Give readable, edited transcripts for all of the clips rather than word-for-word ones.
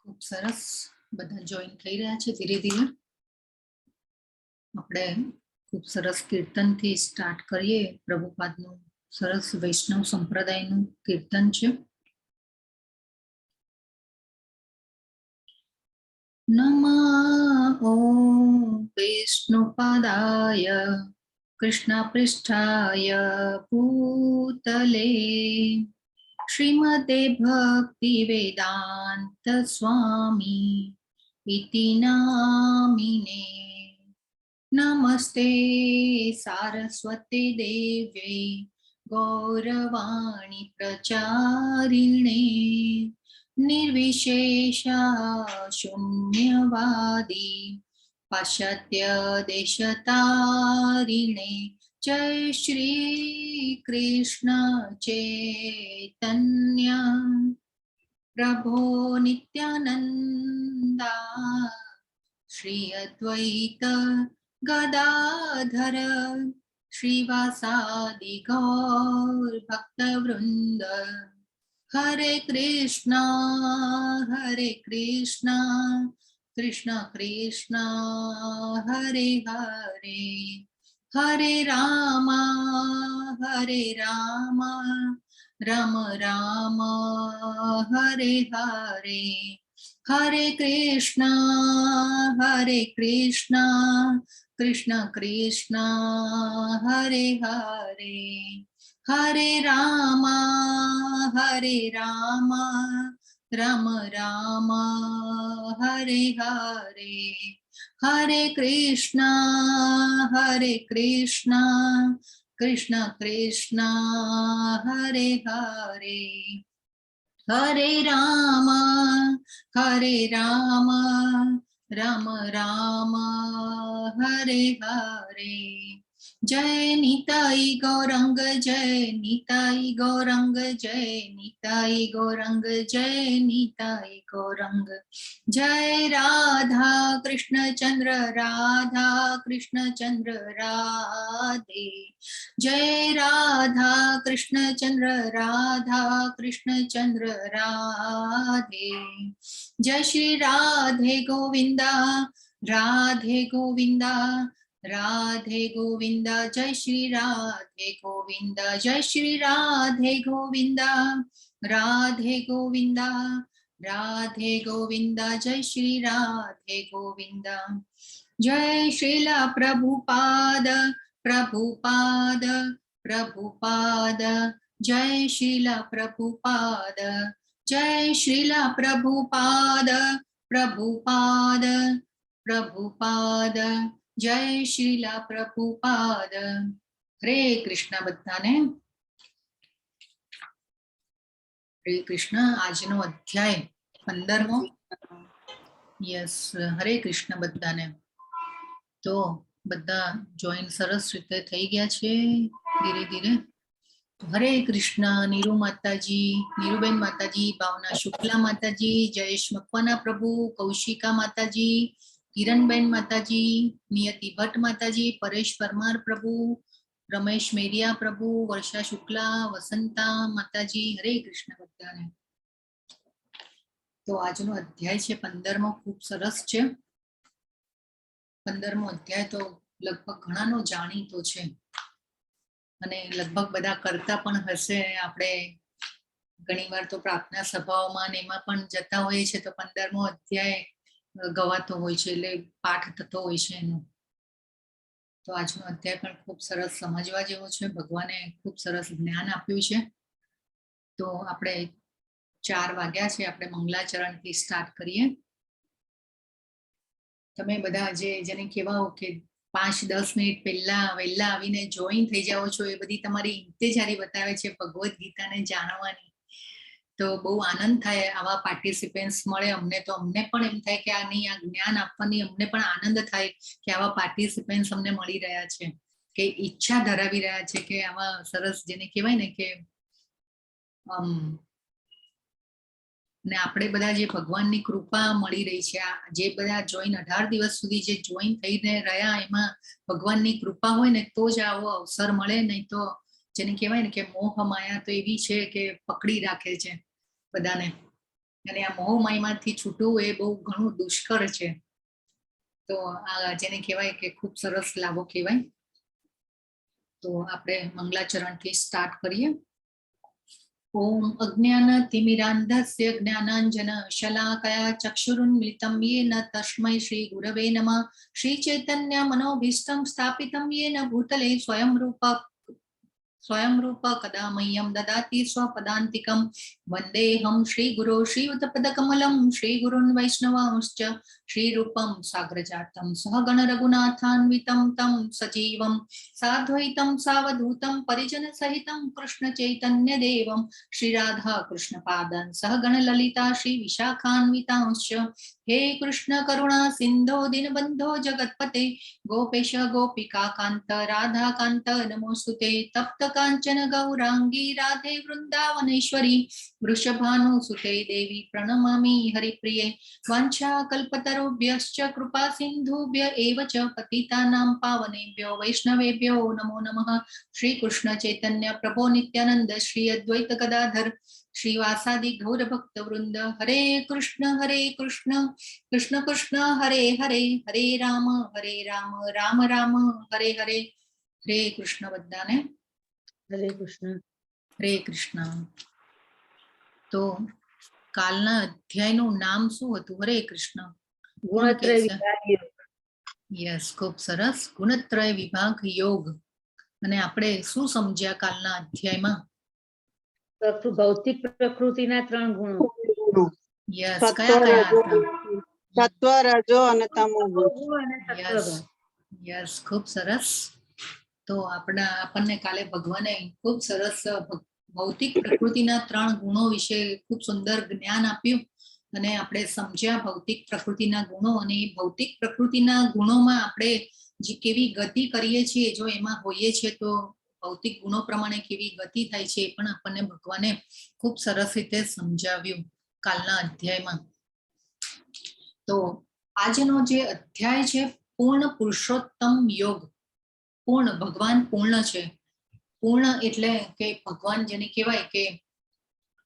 खूब सरस बधा जॉइन थई रह्या छे। धीरे धीरे આપણે खूब सरस कीर्तन थी स्टार्ट करिए। प्रभुपादનું સરસ વૈષ્ણવ સંપ્રદાયનું કીર્તન છે। नमः ॐ विष्णुपादाय कृष्णपृष्ठाय भूतले श्रीमते भक्तिवेदान्त स्वामी इति नामिने। नमस्ते सारस्वती देव्यै गौरवाणी प्रचारिणे निर्विशेषा शून्यवादी पाश्चात्य देशतारिणे। जय श्री कृष्ण चैतन्य प्रभो नित्यानंदा श्री अद्वैत गदाधर श्रीवासादि गौर भक्तवृंद। हरे कृष्णा कृष्ण कृष्ण हरे हरे, हरे राम राम राम हरे हरे, हरे कृष्णा कृष्ण कृष्ण हरे हरे, हरे राम राम राम हरे हरे, हरे कृष्णा कृष्ण कृष्ण हरे हरे, हरे राम राम राम हरे हरे। जय निताई गौरंग जय निताई गौरंग जय निताई गौरंग जय निताई गौरंग। जय राधा कृष्ण चंद्र राधे, जय राधा कृष्ण चंद्र राधे। जय श्री राधे गोविंदा राधे गोविंदा, जय श्री राधे गोविंदा, जय श्री राधे गोविंदा राधे गोविंदा, जय श्री राधे गोविंदा। जय श्रीला प्रभुपाद जय श्रीला प्रभुपाद, जय श्रीला प्रभुपाद जय श्रीला प्रभुपाद। हरे कृष्ण बधाने, हरे कृष्ण। आजनो अध्याय 15मो। यस, हरे कृष्ण बधाने। तो बधा जॉइन सरस रीते थई गया छे धीरे धीरे। हरे कृष्ण नीरू माताजी, नीरूबेन माताजी, भावना शुक्ला माताजी, जयेश मकवाना प्रभु, कौशिका माताजी, किरणबेन माताजी, नियति भट्ट माताजी, परेश परमार प्रभु, रमेश मेरिया प्रभु, वर्षा शुक्ला, वसंता माताजी। हरे कृष्ण बधाने। तो आजनो अध्याय छे 15मो। खूब सरस छे 15मो अध्याय। तो लगभग घणानो जाणीतो छे અને લગભગ બધા કરતા પણ હશે। આપણે ઘણીવાર તો પ્રાર્થના સભાઓમાં ને એમાં પણ જતા હોઈએ છે તો 15મો અધ્યાય ગવાતો હોય છે, એટલે પાઠ થતો હોય છે એનો। તો આજનો અધ્યાય પણ ખૂબ સરસ સમજવા જેવો છે। ભગવાને ખૂબ સરસ જ્ઞાન આપ્યું છે। તો આપણે 4 વાગ્યા છે, આપણે મંગલાચરણથી સ્ટાર્ટ કરીએ। તમે બધા જેને કહેવાઓ કે 5-10 મિનિટ પહેલા વહેલા આવીને જોઈન થઈ જાઓ છો, એ બધી તમારી ઇંતેજારી બતાવે છે ભગવદ્ ગીતાને જાણવાની। તો બહુ આનંદ થાય આવા પાર્ટિસિપેન્ટ્સ મળે અમને, તો અમને પણ એમ થાય કે આની આ જ્ઞાન આપવાની અમને પણ આનંદ થાય કે આવા પાર્ટિસિપેન્ટ્સ અમને મળી રહ્યા છે, કે ઈચ્છા ધરાવી રહ્યા છે કે આવા સરસ જેને કહેવાય ને કે ને આપણે બધા જે ભગવાનની કૃપા મળી રહી છે, જે બધા જોઈન 18 દિવસ સુધી જે જોઈન થઈને રહ્યા એમાં ભગવાનની કૃપા હોય ને તો જ આવો અવસર મળે, નહીં તો જેને કહેવાય ને કે મોહ માયા તો એવી છે કે પકડી રાખે છે બધાને। અને આ મોહમયમાંથી છૂટવું એ બહુ ઘણું દુષ્કર છે. તો આ જેને કહેવાય કે ખૂબ સરસ લાભો કહેવાય. તો આપણે મંગલાચરણથી સ્ટાર્ટ કરીએ. ઓમ અજ્ઞાનતિમિરાન્ધસ્ય જ્ઞાનાંજન શલાકયા ચક્ષુરુન્મિલિतं येन તસ્मै શ્રી ગુરવે નમઃ. શ્રી ચૈતન્ય મનોભીષ્ટં સ્થાપિतं येन ભૂતલે स्वयं रूप कदा मह्यं ददाति स्वपदान्तिकं. वन्देऽहं श्रीगुरो श्रीयुतपदकमलं श्रीगुरुन् वैष्णवांश्च श्रीरूपं साग्रजातं सहगण रघुनाथान्वितं तं सजीवं साद्वैतं सावधूतं परिजनसहितं कृष्णचैतन्यदेवं श्रीराधा कृष्णपादान् सहगण ललिता श्रीविशाखान्वितांश्च. हे कृष्ण करुणा सिन्धो दीनबन्धो जगत्पते गोपेश गोपिका कान्त राधा कान्त नमोस्तुते. तप्त कांचन गौरांगी राधे वृंदावनेश्वरी वृषभानुसुते देवी प्रणमामि हरिप्रिये. वाञ्छाकल्पतरुभ्यश्च कृपा सिन्धुभ्य एव च पतितानां पावनेभ्यो वैष्णवेभ्यो नमो नमः. श्री कृष्ण चैतन्य प्रभो नित्यानंद श्री अद्वैत गदाधर श्रीवासादि गौर भक्त वृंद. हरे कृष्ण कृष्ण कृष्ण हरे हरे हरे राम राम राम हरे हरे. हरे कृष्ण बधाने. हरे कृष्ण. हरे कृष्ण. तो કાલના અધ્યાયનું નામ શું હતું? હરે કૃષ્ણ. ગુણત્રય વિભાગ યોગ. યસ, ખૂબ સરસ. ગુણત્રય વિભાગ યોગ. અને આપણે શું સમજ્યા કાલના અધ્યાયમાં? ભૌતિક પ્રકૃતિના 3 ગુણો. યસ, કયા હતા? સત્વ, રજો અને તમો ગુણ. યસ, ખૂબ સરસ. તો આપણને કાલે ભગવાને ખૂબ સરસ ભૌતિક પ્રકૃતિના 3 ગુણો વિશે ખૂબ સુંદર જ્ઞાન આપ્યું અને આપણે સમજ્યા ભૌતિક પ્રકૃતિના ગુણો. અને ભૌતિક પ્રકૃતિના ગુણોમાં આપણે જે કેવી ગતિ કરીએ છીએ, જો એમાં હોઈએ છીએ તો ભૌતિક ગુણો પ્રમાણે કેવી ગતિ થાય છે એ પણ આપણને ભગવાને ખૂબ સરસ રીતે સમજાવ્યું કાલના અધ્યાયમાં. તો આજનો જે અધ્યાય છે પૂર્ણ પુરુષોત્તમ યોગ. પૂર્ણ, ભગવાન પૂર્ણ છે. પૂર્ણ એટલે કે ભગવાન જેને કહેવાય કે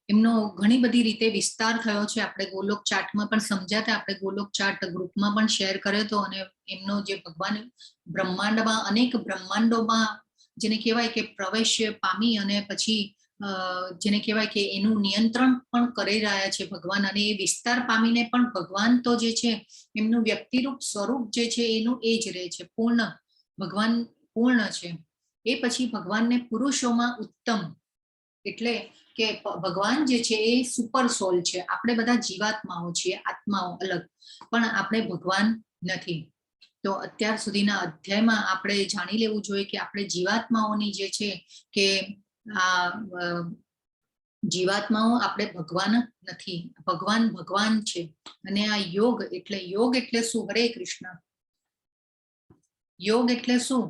એમનો ઘણી બધી રીતે વિસ્તાર થયો છે. આપણે ગોલોક ચાર્ટમાં પણ સમજાતા, આપણે ગોલોક ચાર્ટ ગ્રુપમાં પણ શેર કર્યો હતો. અને એમનો જે ભગવાન બ્રહ્માંડમાં અનેક બ્રહ્માંડોમાં જેને કહેવાય કે પ્રવેશ પામી અને પછી જેને કહેવાય કે એનું નિયંત્રણ પણ કરી રહ્યા છે ભગવાન. અને એ વિસ્તાર પામીને પણ ભગવાન તો જે છે એમનું વ્યક્તિરૂપ સ્વરૂપ જે છે એનું એ જ રહે છે. પૂર્ણ, ભગવાન પૂર્ણ છે. એ પછી ભગવાનને પુરુષોમાં ઉત્તમ એટલે કે ભગવાન જે છે એ સુપર સોલ છે. આપણે બધા જીવાત્માઓ છીએ, આત્માઓ અલગ, પણ આપણે ભગવાન નથી. તો અત્યાર સુધીના અધ્યાયમાં આપણે જાણી લેવું જોઈએ કે આપણે જીવાત્માઓની જે છે કે આ જીવાત્માઓ આપણે ભગવાન નથી. ભગવાન ભગવાન છે. અને આ યોગ એટલે શું? હરે કૃષ્ણ. યોગ એટલે શું?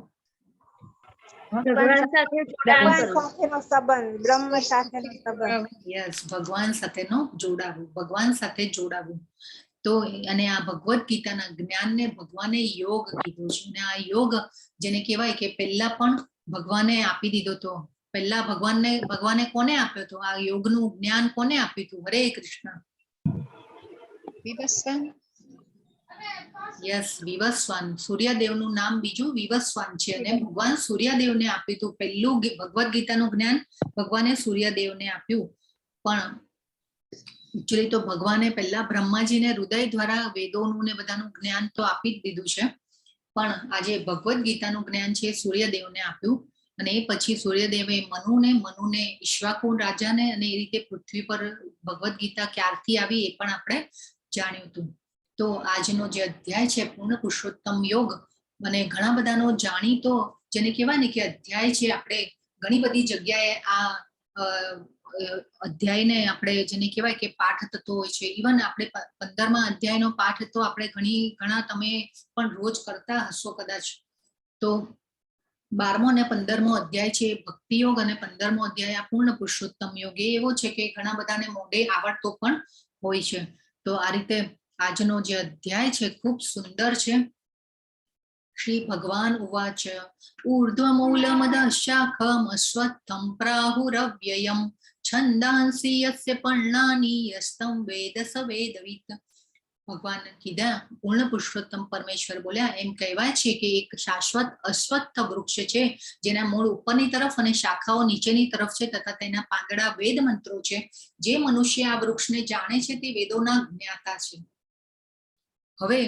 ભગવાન સાથેનો જોડાવું, ભગવાન સાથે જોડાવું. તો અને આ ભગવદ ગીતાના જ્ઞાનને ભગવાને યોગ કીધું છે. અને આ યોગ જેને કહેવાય કે પહેલા પણ ભગવાને આપી દીધો તો. પહેલા ભગવાને કોને આપ્યો હતો આ યોગનું જ્ઞાન? કોને આપ્યું હતું? હરે કૃષ્ણ. વિવસ્વાન. યસ, વિવસ્વાન. સૂર્યદેવનું નામ બીજું વિવસ્વાન છે. અને ભગવાન સૂર્યદેવને આપ્યું હતું પહેલું ભગવદ ગીતાનું જ્ઞાન ભગવાને સૂર્યદેવને આપ્યું. પણ એકચ્યુઅલી તો ભગવાને પહેલા બ્રહ્માજીને હૃદય દ્વારા વેદોનું ને બધાનું જ્ઞાન તો આપી જ દીધું છે. પણ આજે ભગવદ ગીતાનું જ્ઞાન છે સૂર્યદેવને આપ્યું. અને એ પછી સૂર્યદેવે મનુને ઈશ્વાકુ રાજાને અને એ રીતે પૃથ્વી પર ભગવદ ગીતા ક્યારથી આવી એ પણ આપણે જાણ્યું હતું. તો આજનો જે અધ્યાય છે પૂર્ણ પુરુષોત્તમ યોગ, અને ઘણા બધાનો જાણીતો જેને કહેવાય ને કે અધ્યાય છે. આપણે ઘણી બધી જગ્યાએ આ અધ્યાયને આપણે જેને કહેવાય કે પાઠ થતો હોય છે. ઇવન આપણે 15મા અધ્યાયનો પાઠ તો આપણે ઘણા તમે પણ રોજ કરતા હશો કદાચ. તો 12મો અને 15મો અધ્યાય છે ભક્તિ યોગ, અને 15મો અધ્યાય આ પૂર્ણ પુરુષોત્તમ યોગ. એ એવો છે કે ઘણા બધાને મોઢે આવડતો પણ હોય છે. તો આ રીતે આજનો જે અધ્યાય છે ખૂબ સુંદર છે. શ્રી ભગવાન ઉવાચ ઊર્ધ્વમૂલમદઃ શાખમ અશ્વત્થમ પ્રાહુરવ્યયમ છંદાંસી યસ્ય પર્ણાની યસ્તમ વેદ સ વેદવિત. ભગવાન કીધા, પૂર્ણ પુરુષોત્તમ પરમેશ્વર બોલ્યા, એમ કહેવાય છે કે એક શાશ્વત અશ્વત્થ વૃક્ષ છે જેના મૂળ ઉપરની તરફ અને શાખાઓ નીચેની તરફ છે તથા તેના પાંદડા વેદ મંત્રો છે. જે મનુષ્ય આ વૃક્ષને જાણે છે તે વેદોના જ્ઞાતા છે. હવે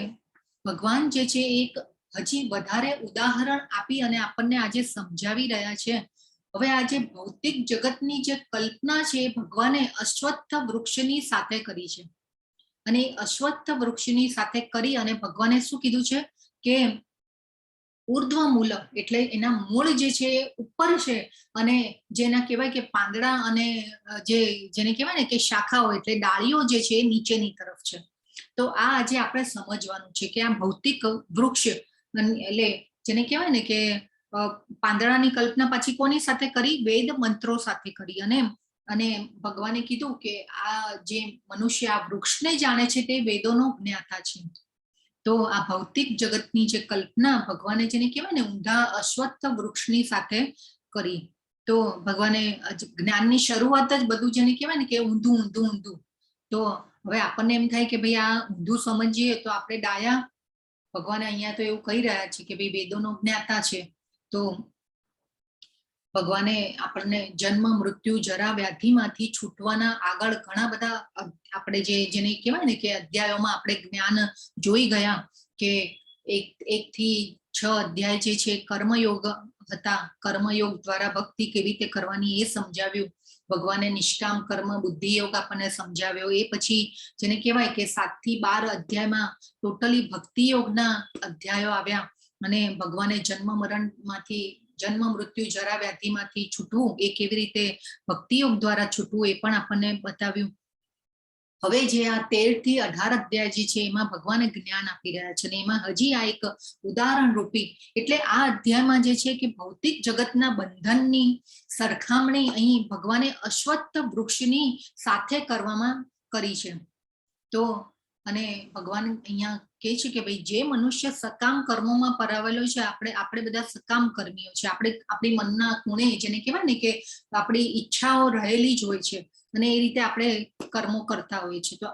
ભગવાન જે છે એક હજી વધારે ઉદાહરણ આપી અને આપણને આજે સમજાવી રહ્યા છે. હવે આજે ભૌતિક જગતની જે કલ્પના છે એ ભગવાને અશ્વત્થ વૃક્ષની સાથે કરી છે. અને અશ્વત્થ વૃક્ષની સાથે કરી અને ભગવાને શું કીધું છે કે ઉર્ધ્વ મૂલ એટલે એના મૂળ જે છે એ ઉપર છે અને જેના કહેવાય કે પાંદડા અને જેને કહેવાય ને કે શાખાઓ એટલે ડાળીઓ જે છે એ નીચેની તરફ છે. તો આ આજે આપણે સમજવાનું છે કે આ ભૌતિક વૃક્ષ એટલે જેને કહેવાય ને કે પાંદડાની કલ્પના પછી કોની સાથે કરી? વેદ મંત્રો સાથે કરી. અને ભગવાને કીધું કે આ જે મનુષ્ય આ વૃક્ષને જાણે છે તે વેદોનો જ્ઞાતા છે. તો આ ભૌતિક જગતની જે કલ્પના ભગવાને જેને કહેવાય ને ઊંધા અશ્વત્થ વૃક્ષની સાથે કરી. તો ભગવાને જ્ઞાનની શરૂઆત જ બધું જેને કહેવાય ને કે ઊંધું ઊંધું ઊંધું. તો હવે આપણને એમ થાય કે ભાઈ આ ઊંધું સમજીએ તો આપણે ડાયા. ભગવાને અહીંયા તો એવું કહી રહ્યા છે કે ભાઈ વેદોનો જ્ઞાતા છે. તો ભગવાને આપણને જન્મ મૃત્યુ જરા વ્યાધિમાંથી છૂટવાના આગળ ઘણા બધા આપણે જેને કહેવાય ને કે અધ્યાયોમાં આપણે જ્ઞાન જોઈ ગયા કે 1 થી 6 અધ્યાય જે છે કર્મયોગ હતા. કર્મયોગ દ્વારા ભક્તિ કેવી રીતે કરવાની એ સમજાવ્યું. ભગવાને નિષ્કામ કર્મ બુદ્ધિ યોગ આપણને સમજાવ્યો. એ પછી જેને કહેવાય કે 7 થી 12 અધ્યાયમાં ટોટલી ભક્તિ યોગના અધ્યાયો આવ્યા અને ભગવાને જન્મ મૃત્યુ જરા વ્યાધિમાંથી છૂટવું એ કેવી રીતે ભક્તિયોગ દ્વારા છૂટવું એ પણ આપણને બતાવ્યું. હવે જે આ 13 થી 18 અધ્યાય જે છે એમાં ભગવાને જ્ઞાન આપી રહ્યા છે અને એમાં હજી આ એક ઉદાહરણ રૂપી એટલે આ અધ્યાયમાં જે છે કે ભૌતિક જગતના બંધનની સરખામણી અહીં ભગવાને અશ્વત્થ વૃક્ષની સાથે કરવામાં કરી છે. તો અને ભગવાન અહીંયા કહે છે કે ભાઈ જે મનુષ્ય સકામ કર્મોમાં પરાવેલો છે આપણે બધા સકામ કર્મીઓ છે. આપણી મનના ખૂણે જેને કહેવાય ને કે આપણી ઈચ્છાઓ રહેલી જ હોય છે અને એ રીતે આપણે કર્મો કરતા હોઈએ છીએ. તો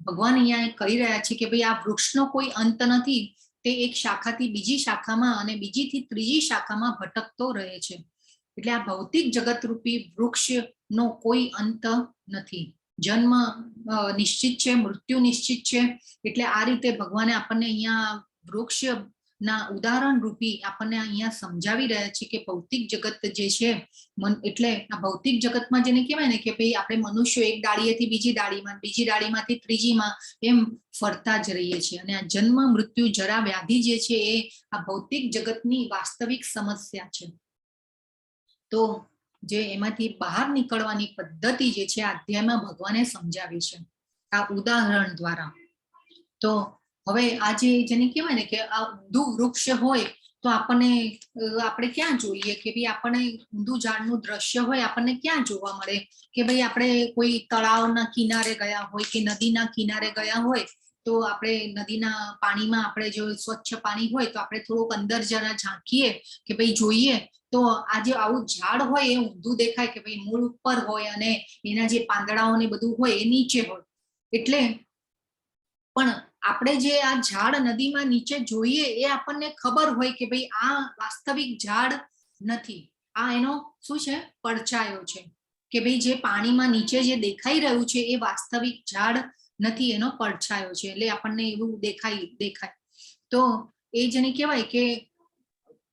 ભગવાન અહીંયા કહી રહ્યા છે કે ભાઈ આ વૃક્ષનો કોઈ અંત નથી. તે એક શાખાથી બીજી શાખામાં અને બીજીથી ત્રીજી શાખામાં ભટકતો રહે છે. એટલે આ ભૌતિક જગત રૂપી વૃક્ષનો કોઈ અંત નથી. જન્મ નિશ્ચિત છે, મૃત્યુ નિશ્ચિત છે. એટલે આ રીતે ભગવાને આપણને અહીંયા વૃક્ષના ઉદાહરણ રૂપી આપણને અહીંયા સમજાવી રહ્યા છે કે ભૌતિક જગત જે છે એટલે આ ભૌતિક જગતમાં જેને કહેવાય ને કે ભાઈ આપણે મનુષ્યો એક ડાળીએથી બીજી ડાળીમાંથી ત્રીજીમાં એમ ફરતા જ રહીએ છીએ. અને આ જન્મ મૃત્યુ જરા વ્યાધિ જે છે એ આ ભૌતિક જગતની વાસ્તવિક સમસ્યા છે. તો જે એમાંથી બહાર નીકળવાની પદ્ધતિ જે છે આ અધ્યાયમાં ભગવાને સમજાવી છે આ ઉદાહરણ દ્વારા. તો હવે આ જેને કહેવાય ને કે આ ઊંધું વૃક્ષ હોય તો આપણે ક્યાં જોઈએ કે ભાઈ આપણને ઊંધું ઝાડનું દ્રશ્ય હોય આપણને ક્યાં જોવા મળે કે ભાઈ આપણે કોઈ તળાવના કિનારે ગયા હોય કે નદીના કિનારે ગયા હોય તો આપણે નદીના પાણીમાં આપણે જો સ્વચ્છ પાણી હોય તો આપણે થોડુંક અંદર જરા ઝાંકીએ કે ભાઈ જોઈએ તો આ જે આવું ઝાડ હોય એ ઊંધું દેખાય કે ભાઈ મૂળ ઉપર હોય અને એના જે પાંદડાઓ ને બધું હોય એ નીચે હોય. એટલે પણ આપણે જે આ ઝાડ નદીમાં નીચે જોઈએ એ આપણને ખબર હોય કે ભાઈ આ વાસ્તવિક ઝાડ નથી. આ એનો શું છે? પડછાયો છે. કે ભાઈ જે પાણીમાં નીચે જે દેખાઈ રહ્યું છે એ વાસ્તવિક ઝાડ નથી, એનો પડછાયો છે. એટલે આપણને એવું દેખાય. તો એ જેને કહેવાય કે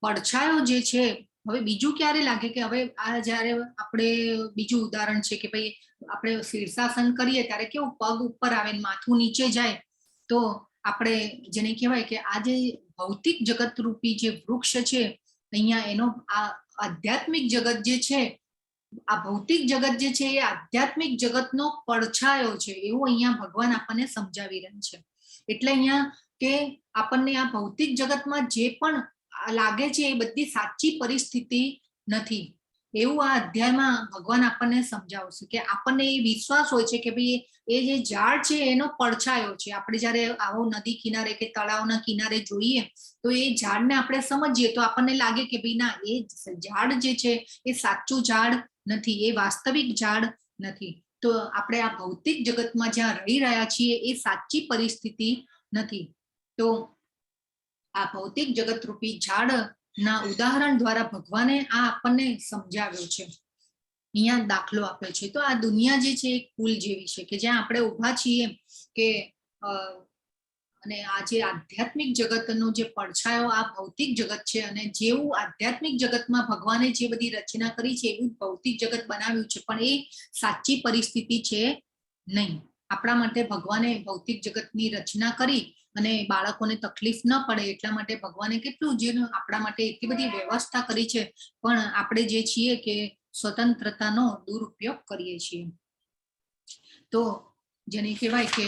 પડછાયો જે છે. હવે બીજું ક્યારે લાગે કે હવે આ જયારે આપણે બીજું ઉદાહરણ છે કે ભાઈ આપણે શીર્ષાસન કરીએ ત્યારે કેવું પગ ઉપર આવે માથું નીચે જાય. તો આપણે જેને કહેવાય કે આ જે ભૌતિક જગત રૂપી જે વૃક્ષ છે અહીંયા એનો આ આધ્યાત્મિક જગત જે છે આ ભૌતિક જગત જે છે એ આધ્યાત્મિક જગતનો પડછાયો છે એવું અહીંયા ભગવાન આપણને સમજાવી રહ્યા છે. એટલે અહીંયા કે આપણને આ ભૌતિક જગતમાં જે પણ લાગે છે એ બધી સાચી પરિસ્થિતિ નથી એવું આ અધ્યાયમાં ભગવાન આપણને સમજાવશે કે આપણને એ વિશ્વાસ હોય છે કે ભાઈ એ જે ઝાડ છે એનો પડછાયો છે. આપણે જયારે આવો નદી કિનારે કે તળાવના કિનારે જોઈએ તો એ ઝાડને આપણે સમજીએ તો આપણને લાગે કે ભાઈ ના એ ઝાડ જે છે એ સાચું ઝાડ નથી, એ વાસ્તવિક ઝાડ નથી. તો આપણે આ ભૌતિક જગતમાં જ્યાં રહી રહ્યા છીએ એ સાચી પરિસ્થિતિ નથી. તો આ ભૌતિક જગત રૂપી ઝાડના ઉદાહરણ દ્વારા ભગવાને આ આપણને સમજાવ્યો છે. અહીંયા દાખલો આપ્યો છે. તો આ દુનિયા જે છે એક પુલ જેવી છે કે જ્યાં આપણે ઊભા છીએ કે અને આ જે આધ્યાત્મિક જગતનો જે પડછાયો આ ભૌતિક જગત છે, અને જેવું આધ્યાત્મિક જગતમાં ભગવાને જે બધી રચના કરી છે એવું ભૌતિક જગત બનાવ્યું છે, પણ એ સાચી પરિસ્થિતિ છે નહીં. આપણા માટે ભગવાને ભૌતિક જગતની રચના કરી અને બાળકોને તકલીફ ન પડે એટલા માટે ભગવાને કેટલું જે આપણા માટે એટલી બધી વ્યવસ્થા કરી છે, પણ આપણે જે છીએ કે સ્વતંત્રતાનો દુરુપયોગ કરીએ છીએ. તો જેને કહેવાય કે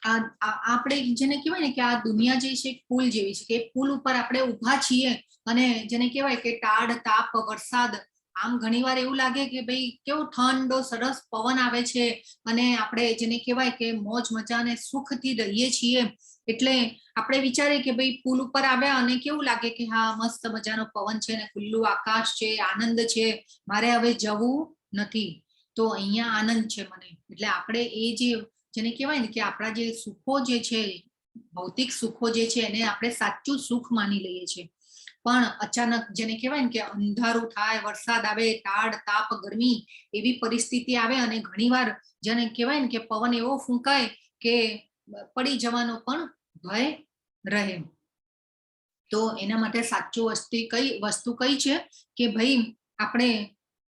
આપણે જેને કહેવાય ને કે આ દુનિયા જે છે પુલ જેવી છે કે પુલ ઉપર આપણે ઊભા છીએ અને જેને કહેવાય કે ટાઢ તાપ વરસાદ, આમ ઘણીવાર એવું લાગે કે ભાઈ કેવો ઠંડો સરસ પવન આવે છે અને આપણે જેને કહેવાય કે મોજ મજા અને સુખથી રહીએ છીએ, એટલે આપણે વિચારીએ કે ભાઈ પુલ ઉપર આવ્યા અને કેવું લાગે કે હા મસ્ત મજાનો પવન છે ને ખુલ્લું આકાશ છે, આનંદ છે, મારે હવે જવું નથી. તો અહીંયા આનંદ છે મને. એટલે આપણે એ જેને કહેવાય ને કે આપણા જે સુખો જે છે ભૌતિક સુખો જે છે એને આપણે સાચું સુખ માની લઈએ છીએ, પણ અચાનક જેને કહેવાય ને કે અંધારું થાય, વરસાદ આવે, ટાઢ તાપ ગરમી એવી પરિસ્થિતિ આવે અને ઘણીવાર જેને કહેવાય ને કે પવન એવો ફૂંકાય કે પડી જવાનો પણ ભય રહે. તો એના માટે સાચું વસ્તુ કઈ છે કે ભાઈ આપણે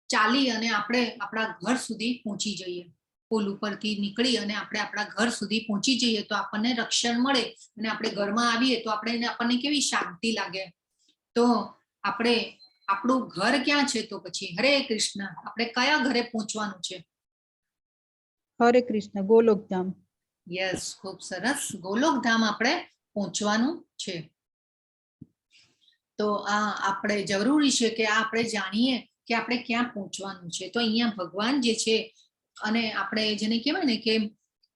ચાલી અને આપણે આપણા ઘર સુધી પહોંચી જઈએ. પુલ ઉપરથી નીકળી અને આપણે આપણા ઘર સુધી પહોંચી જઈએ તો આપણને રક્ષણ મળે અને આપણે ઘરમાં આવીએ તો આપણને કેવી શાંતિ લાગે. તો આપણે આપણું ઘર ક્યાં છે? તો પછી હરે કૃષ્ણ, આપણે કયા ઘરે પહોંચવાનું છે? હરે કૃષ્ણ, ગોલોકધામ. યસ, ખૂબ સરસ. ગોલોકધામ આપણે પહોંચવાનું છે. તો આ આપણે જરૂરી છે કે આ આપણે જાણીએ કે આપણે ક્યાં પહોંચવાનું છે. તો અહીંયા ભગવાન જે છે અને આપણે જેને કહેવાય ને કે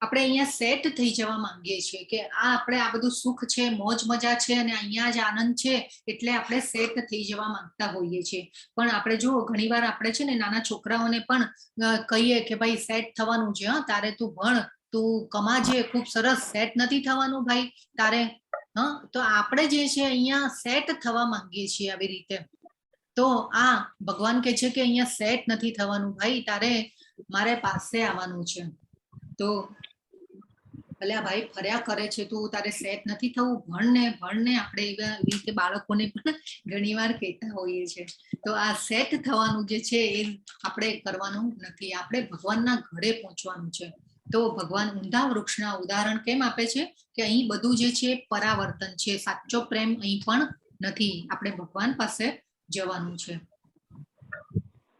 આપણે અહીંયા સેટ થઈ જવા માંગીએ છીએ કે આપણે આ બધું સુખ છે, મોજ મજા છે અને અહીંયા જ આનંદ છે, એટલે આપણે સેટ થઈ જવા માંગતા હોઈએ છીએ. પણ આપણે જુઓ ઘણીવાર આપણે છે ને નાના છોકરાઓને પણ કહીએ કે ભાઈ સેટ થવાનું છે, હા તારે તું ભણ, તું કમાજે, ખૂબ સરસ. સેટ નથી થવાનું ભાઈ તારે. તો આપણે જે છે અહીંયા સેટ થવા માંગીએ છીએ આવી રીતે. તો આ ભગવાન કહે છે કે અહીંયા સેટ નથી થવાનું ભાઈ, તારે મારે પાસે આવવાનું છે. તો ભલે આ ભાઈ ફર્યા કરે છે, તું તારે સેટ નથી થવું, ભણને આપણે એવી રીતે બાળકોને પણ ઘણી વાર કહેતા હોઈએ છીએ. તો આ સેટ થવાનું જે છે એ આપણે કરવાનું નથી, આપણે ભગવાનના ઘરે પહોંચવાનું છે. તો ભગવાન ઊંધા વૃક્ષના ઉદાહરણ કેમ આપે છે કે અહીં બધું જે છે પરાવર્તન છે, સાચો પ્રેમ અહીં પણ નથી, આપણે ભગવાન પાસે જવાનું છે.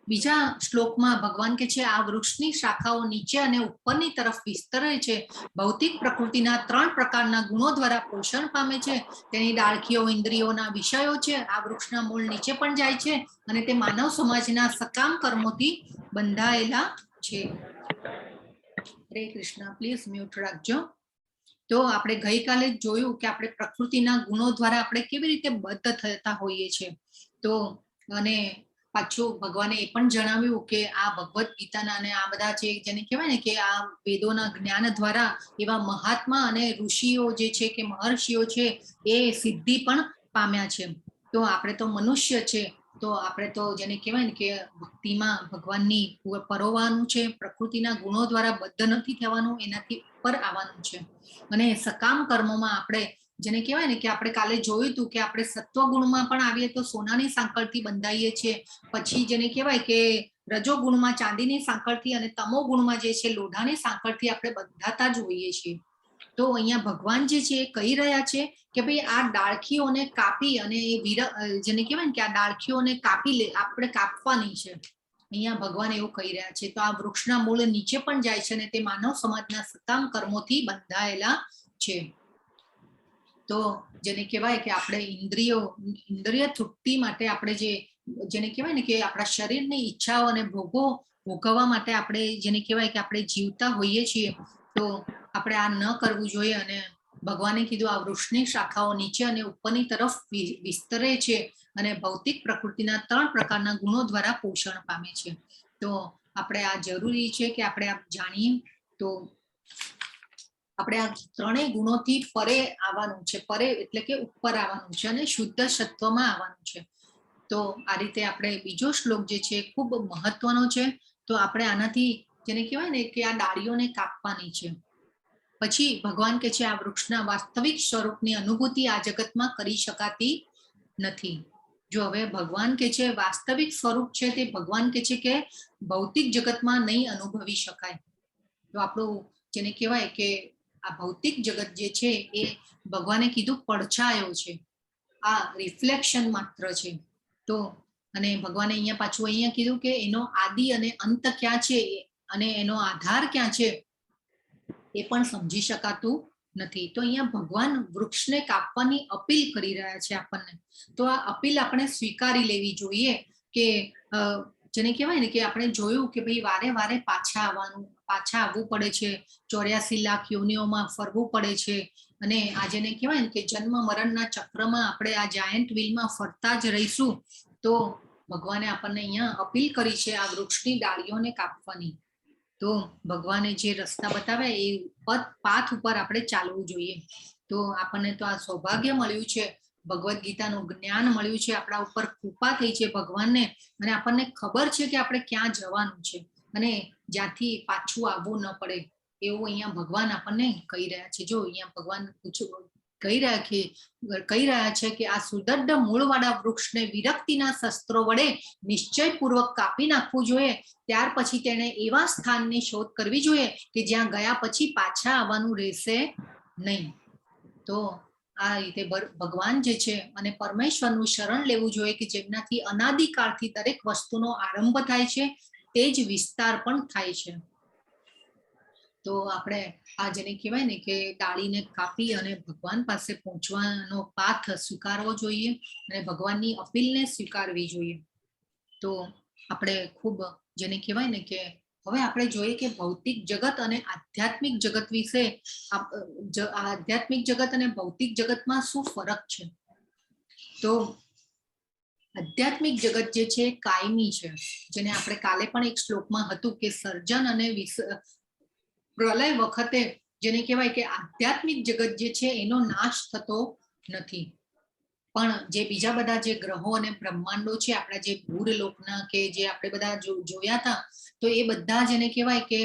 બીજા શ્લોકમાં ભગવાન કે છે આ વૃક્ષની શાખાઓ નીચે અને ઉપરની તરફ વિસ્તરે છે, ભૌતિક પ્રકૃતિના 3 પ્રકારના ગુણો દ્વારા પોષણ પામે છે, તેની ડાળખીઓ ઇન્દ્રિયોના વિષયો છે, આ વૃક્ષના મૂળ નીચે પણ જાય છે અને તે માનવ સમાજના સકામ કર્મોથી બંધાયેલા છે. હરે કૃષ્ણ, પ્લીઝ મ્યુટ રાખજો. તો આપણે ગઈકાલે જોયું કે આપણે પ્રકૃતિના ગુણો દ્વારા આપણે કેવી રીતે બદ્ધ થતા હોઈએ છીએ. તો અને પાછું ભગવાને એ પણ જણાવ્યું કે આ ભગવદ્ ગીતાના અને આ બધા જેને કહેવાય ને કે આ વેદોના જ્ઞાન દ્વારા એવા મહાત્મા અને ઋષિઓ જે છે કે મહર્ષિઓ છે એ સિદ્ધિ પણ પામ્યા છે. તો આપણે તો મનુષ્ય છે, તો આપણે તો જેને કહેવાય ને કે ભક્તિમાં ભગવાનની પરોવાનું છે, પ્રકૃતિના ગુણો દ્વારા બદ્ધ નથી થવાનું, એનાથી ઉપર આવવાનું છે. અને સકામ કર્મોમાં આપણે જેને કહેવાય ને કે આપણે કાલે જોયું હતું કે આપણે સત્વગુણમાં પણ આવીએ તો સોનાની સાંકળથી બંધાઈએ છીએ, પછી જેને કહેવાય કે રજોગુણમાં ચાંદીની સાંકળથી અને તમો ગુણમાં જે છે લોઢાની સાંકળથી આપણે બંધાતા જ હોઈએ છીએ. તો અહીંયા ભગવાન જે છે એ કહી રહ્યા છે કે ભાઈ આ ડાળખીઓને કાપી અને જેને કહેવાય ને કે આ ડાળખીઓને આપણે કાપવાની છે. અહીંયા ભગવાન એવું કહી રહ્યા છે. તો આ વૃક્ષના મૂળ નીચે પણ જાય છે અને તે માનવ સમાજના સકામ કર્મોથી બંધાયેલા છે. તો જેને કહેવાય કે આપણે ઇન્દ્રિય તૃપ્તિ માટે આપણે જેને કહેવાય ને કે આપણા શરીરની ઈચ્છાઓ અને ભોગવવા માટે આપણે જેને કહેવાય કે આપણે જીવતા હોઈએ છીએ. તો આપણે આ ન કરવું જોઈએ અને ભગવાને કીધું આ વૃક્ષની શાખાઓ નીચે અને ઉપરની તરફ વિસ્તરે છે અને ભૌતિક પ્રકૃતિના 3 પ્રકારના ગુણો દ્વારા પોષણ પામે છે. તો આપણે આ જરૂરી છે કે આપણે આ જાણીએ. તો આપણે આ ત્રણેય ગુણોથી પરે આવવાનું છે. પરે એટલે કે ઉપર આવવાનું છે અને શુદ્ધ સત્વમાં આવવાનું છે. તો આ રીતે આપણે બીજો શ્લોક જે છે ખૂબ મહત્વનો છે. તો આપણે આનાથી જેને કહેવાય ને કે આ ડાળીઓને કાપવાની છે. પછી ભગવાન કે છે આ વૃક્ષના વાસ્તવિક સ્વરૂપની અનુભૂતિ આ જગતમાં કરી શકાતી નથી. જો હવે ભગવાન કે છે વાસ્તવિક સ્વરૂપ છે તે ભગવાન કે છે કે ભૌતિક જગતમાં નહીં અનુભવી શકાય. તો આપણું જેને કહેવાય કે આ ભૌતિક જગત જે છે એ ભગવાને કીધું પડછાયો છે, આ રિફ્લેક્શન માત્ર છે. તો અને ભગવાને અહીંયા કીધું કે એનો આદિ અને અંત ક્યાં છે અને એનો આધાર ક્યાં છે એ પણ સમજી શકાતું નથી. તો અહીંયા ભગવાન વૃક્ષને કાપવાની અપીલ કરી રહ્યા છે આપણને. તો આ અપીલ આપણે સ્વીકારી લેવી જોઈએ કે જેને કહેવાય ને કે આપણે જોયું કે ભાઈ વારે વારે પાછા આવવું પડે છે. 84 લાખ યોનિઓમાં ફરવું પડે છે અને આ જેને કહેવાય ને કે જન્મ મરણના ચક્રમાં આપણે આ જાયન્ટ વ્હીલમાં ફરતા જ રહીશું. તો ભગવાને આપણને અહીંયા અપીલ કરી છે આ વૃક્ષની ડાળીઓને કાપવાની. તો ભગવાને જે રસ્તા બતાવ્યા એ પાથ ઉપર આપણે ચાલવું જોઈએ. તો આપણને તો આ સૌભાગ્ય મળ્યું છે, ભગવદ્ ગીતાનું જ્ઞાન મળ્યું છે, આપણા ઉપર કૃપા થઈ છે ભગવાનને અને આપણને ખબર છે કે આપણે ક્યાં જવાનું છે અને જ્યાંથી પાછું આવવું ન પડે એવું અહીંયા ભગવાન આપણને કહી રહ્યા છે. જો અહીંયા ભગવાન કહી રહ્યા છે કે આ સુદૃઢ મૂળવાળા વૃક્ષને વિરક્તિના શસ્ત્રો વડે નિશ્ચયપૂર્વક કાપી નાખવું જોઈએ. ત્યાર પછી તેને એવા સ્થાનની શોધ કરવી જોઈએ કે જ્યાં ગયા પછી પાછા આવવાનું રહેશે નહીં. તો આ રીતે ભગવાન જે છે અને પરમેશ્વરનું શરણ લેવું જોઈએ કે જેમનાથી અનાદિકાળથી દરેક વસ્તુનો આરંભ થાય છે, તે જ વિસ્તાર પણ થાય છે. તો આપણે આ જેને કહેવાય ને કે ડાળીને કાપી અને ભગવાન પાસે પહોંચવાનો પાથ સ્વીકારવો જોઈએ અને ભગવાનની અપીલને સ્વીકારવી જોઈએ. તો આપણે ખૂબ જેને કહેવાય ને કે હવે આપણે જોઈએ કે ભૌતિક જગત અને આધ્યાત્મિક જગત વિશે આધ્યાત્મિક જગત અને ભૌતિક જગતમાં શું ફરક છે. તો આધ્યાત્મિક જગત જે છે કાયમી છે, જેને આપણે કાલે પણ એક શ્લોકમાં હતું કે સર્જન અને પ્રલય વખતે જેને કહેવાય કે આધ્યાત્મિક જગત જે છે એનો નાશ થતો નથી. પણ જે બીજા બધા જે ગ્રહો અને બ્રહ્માંડો છે આપણા જે ભૂરલોકના કે જે આપણે બધા જોયા હતા, તો એ બધા જેને કહેવાય કે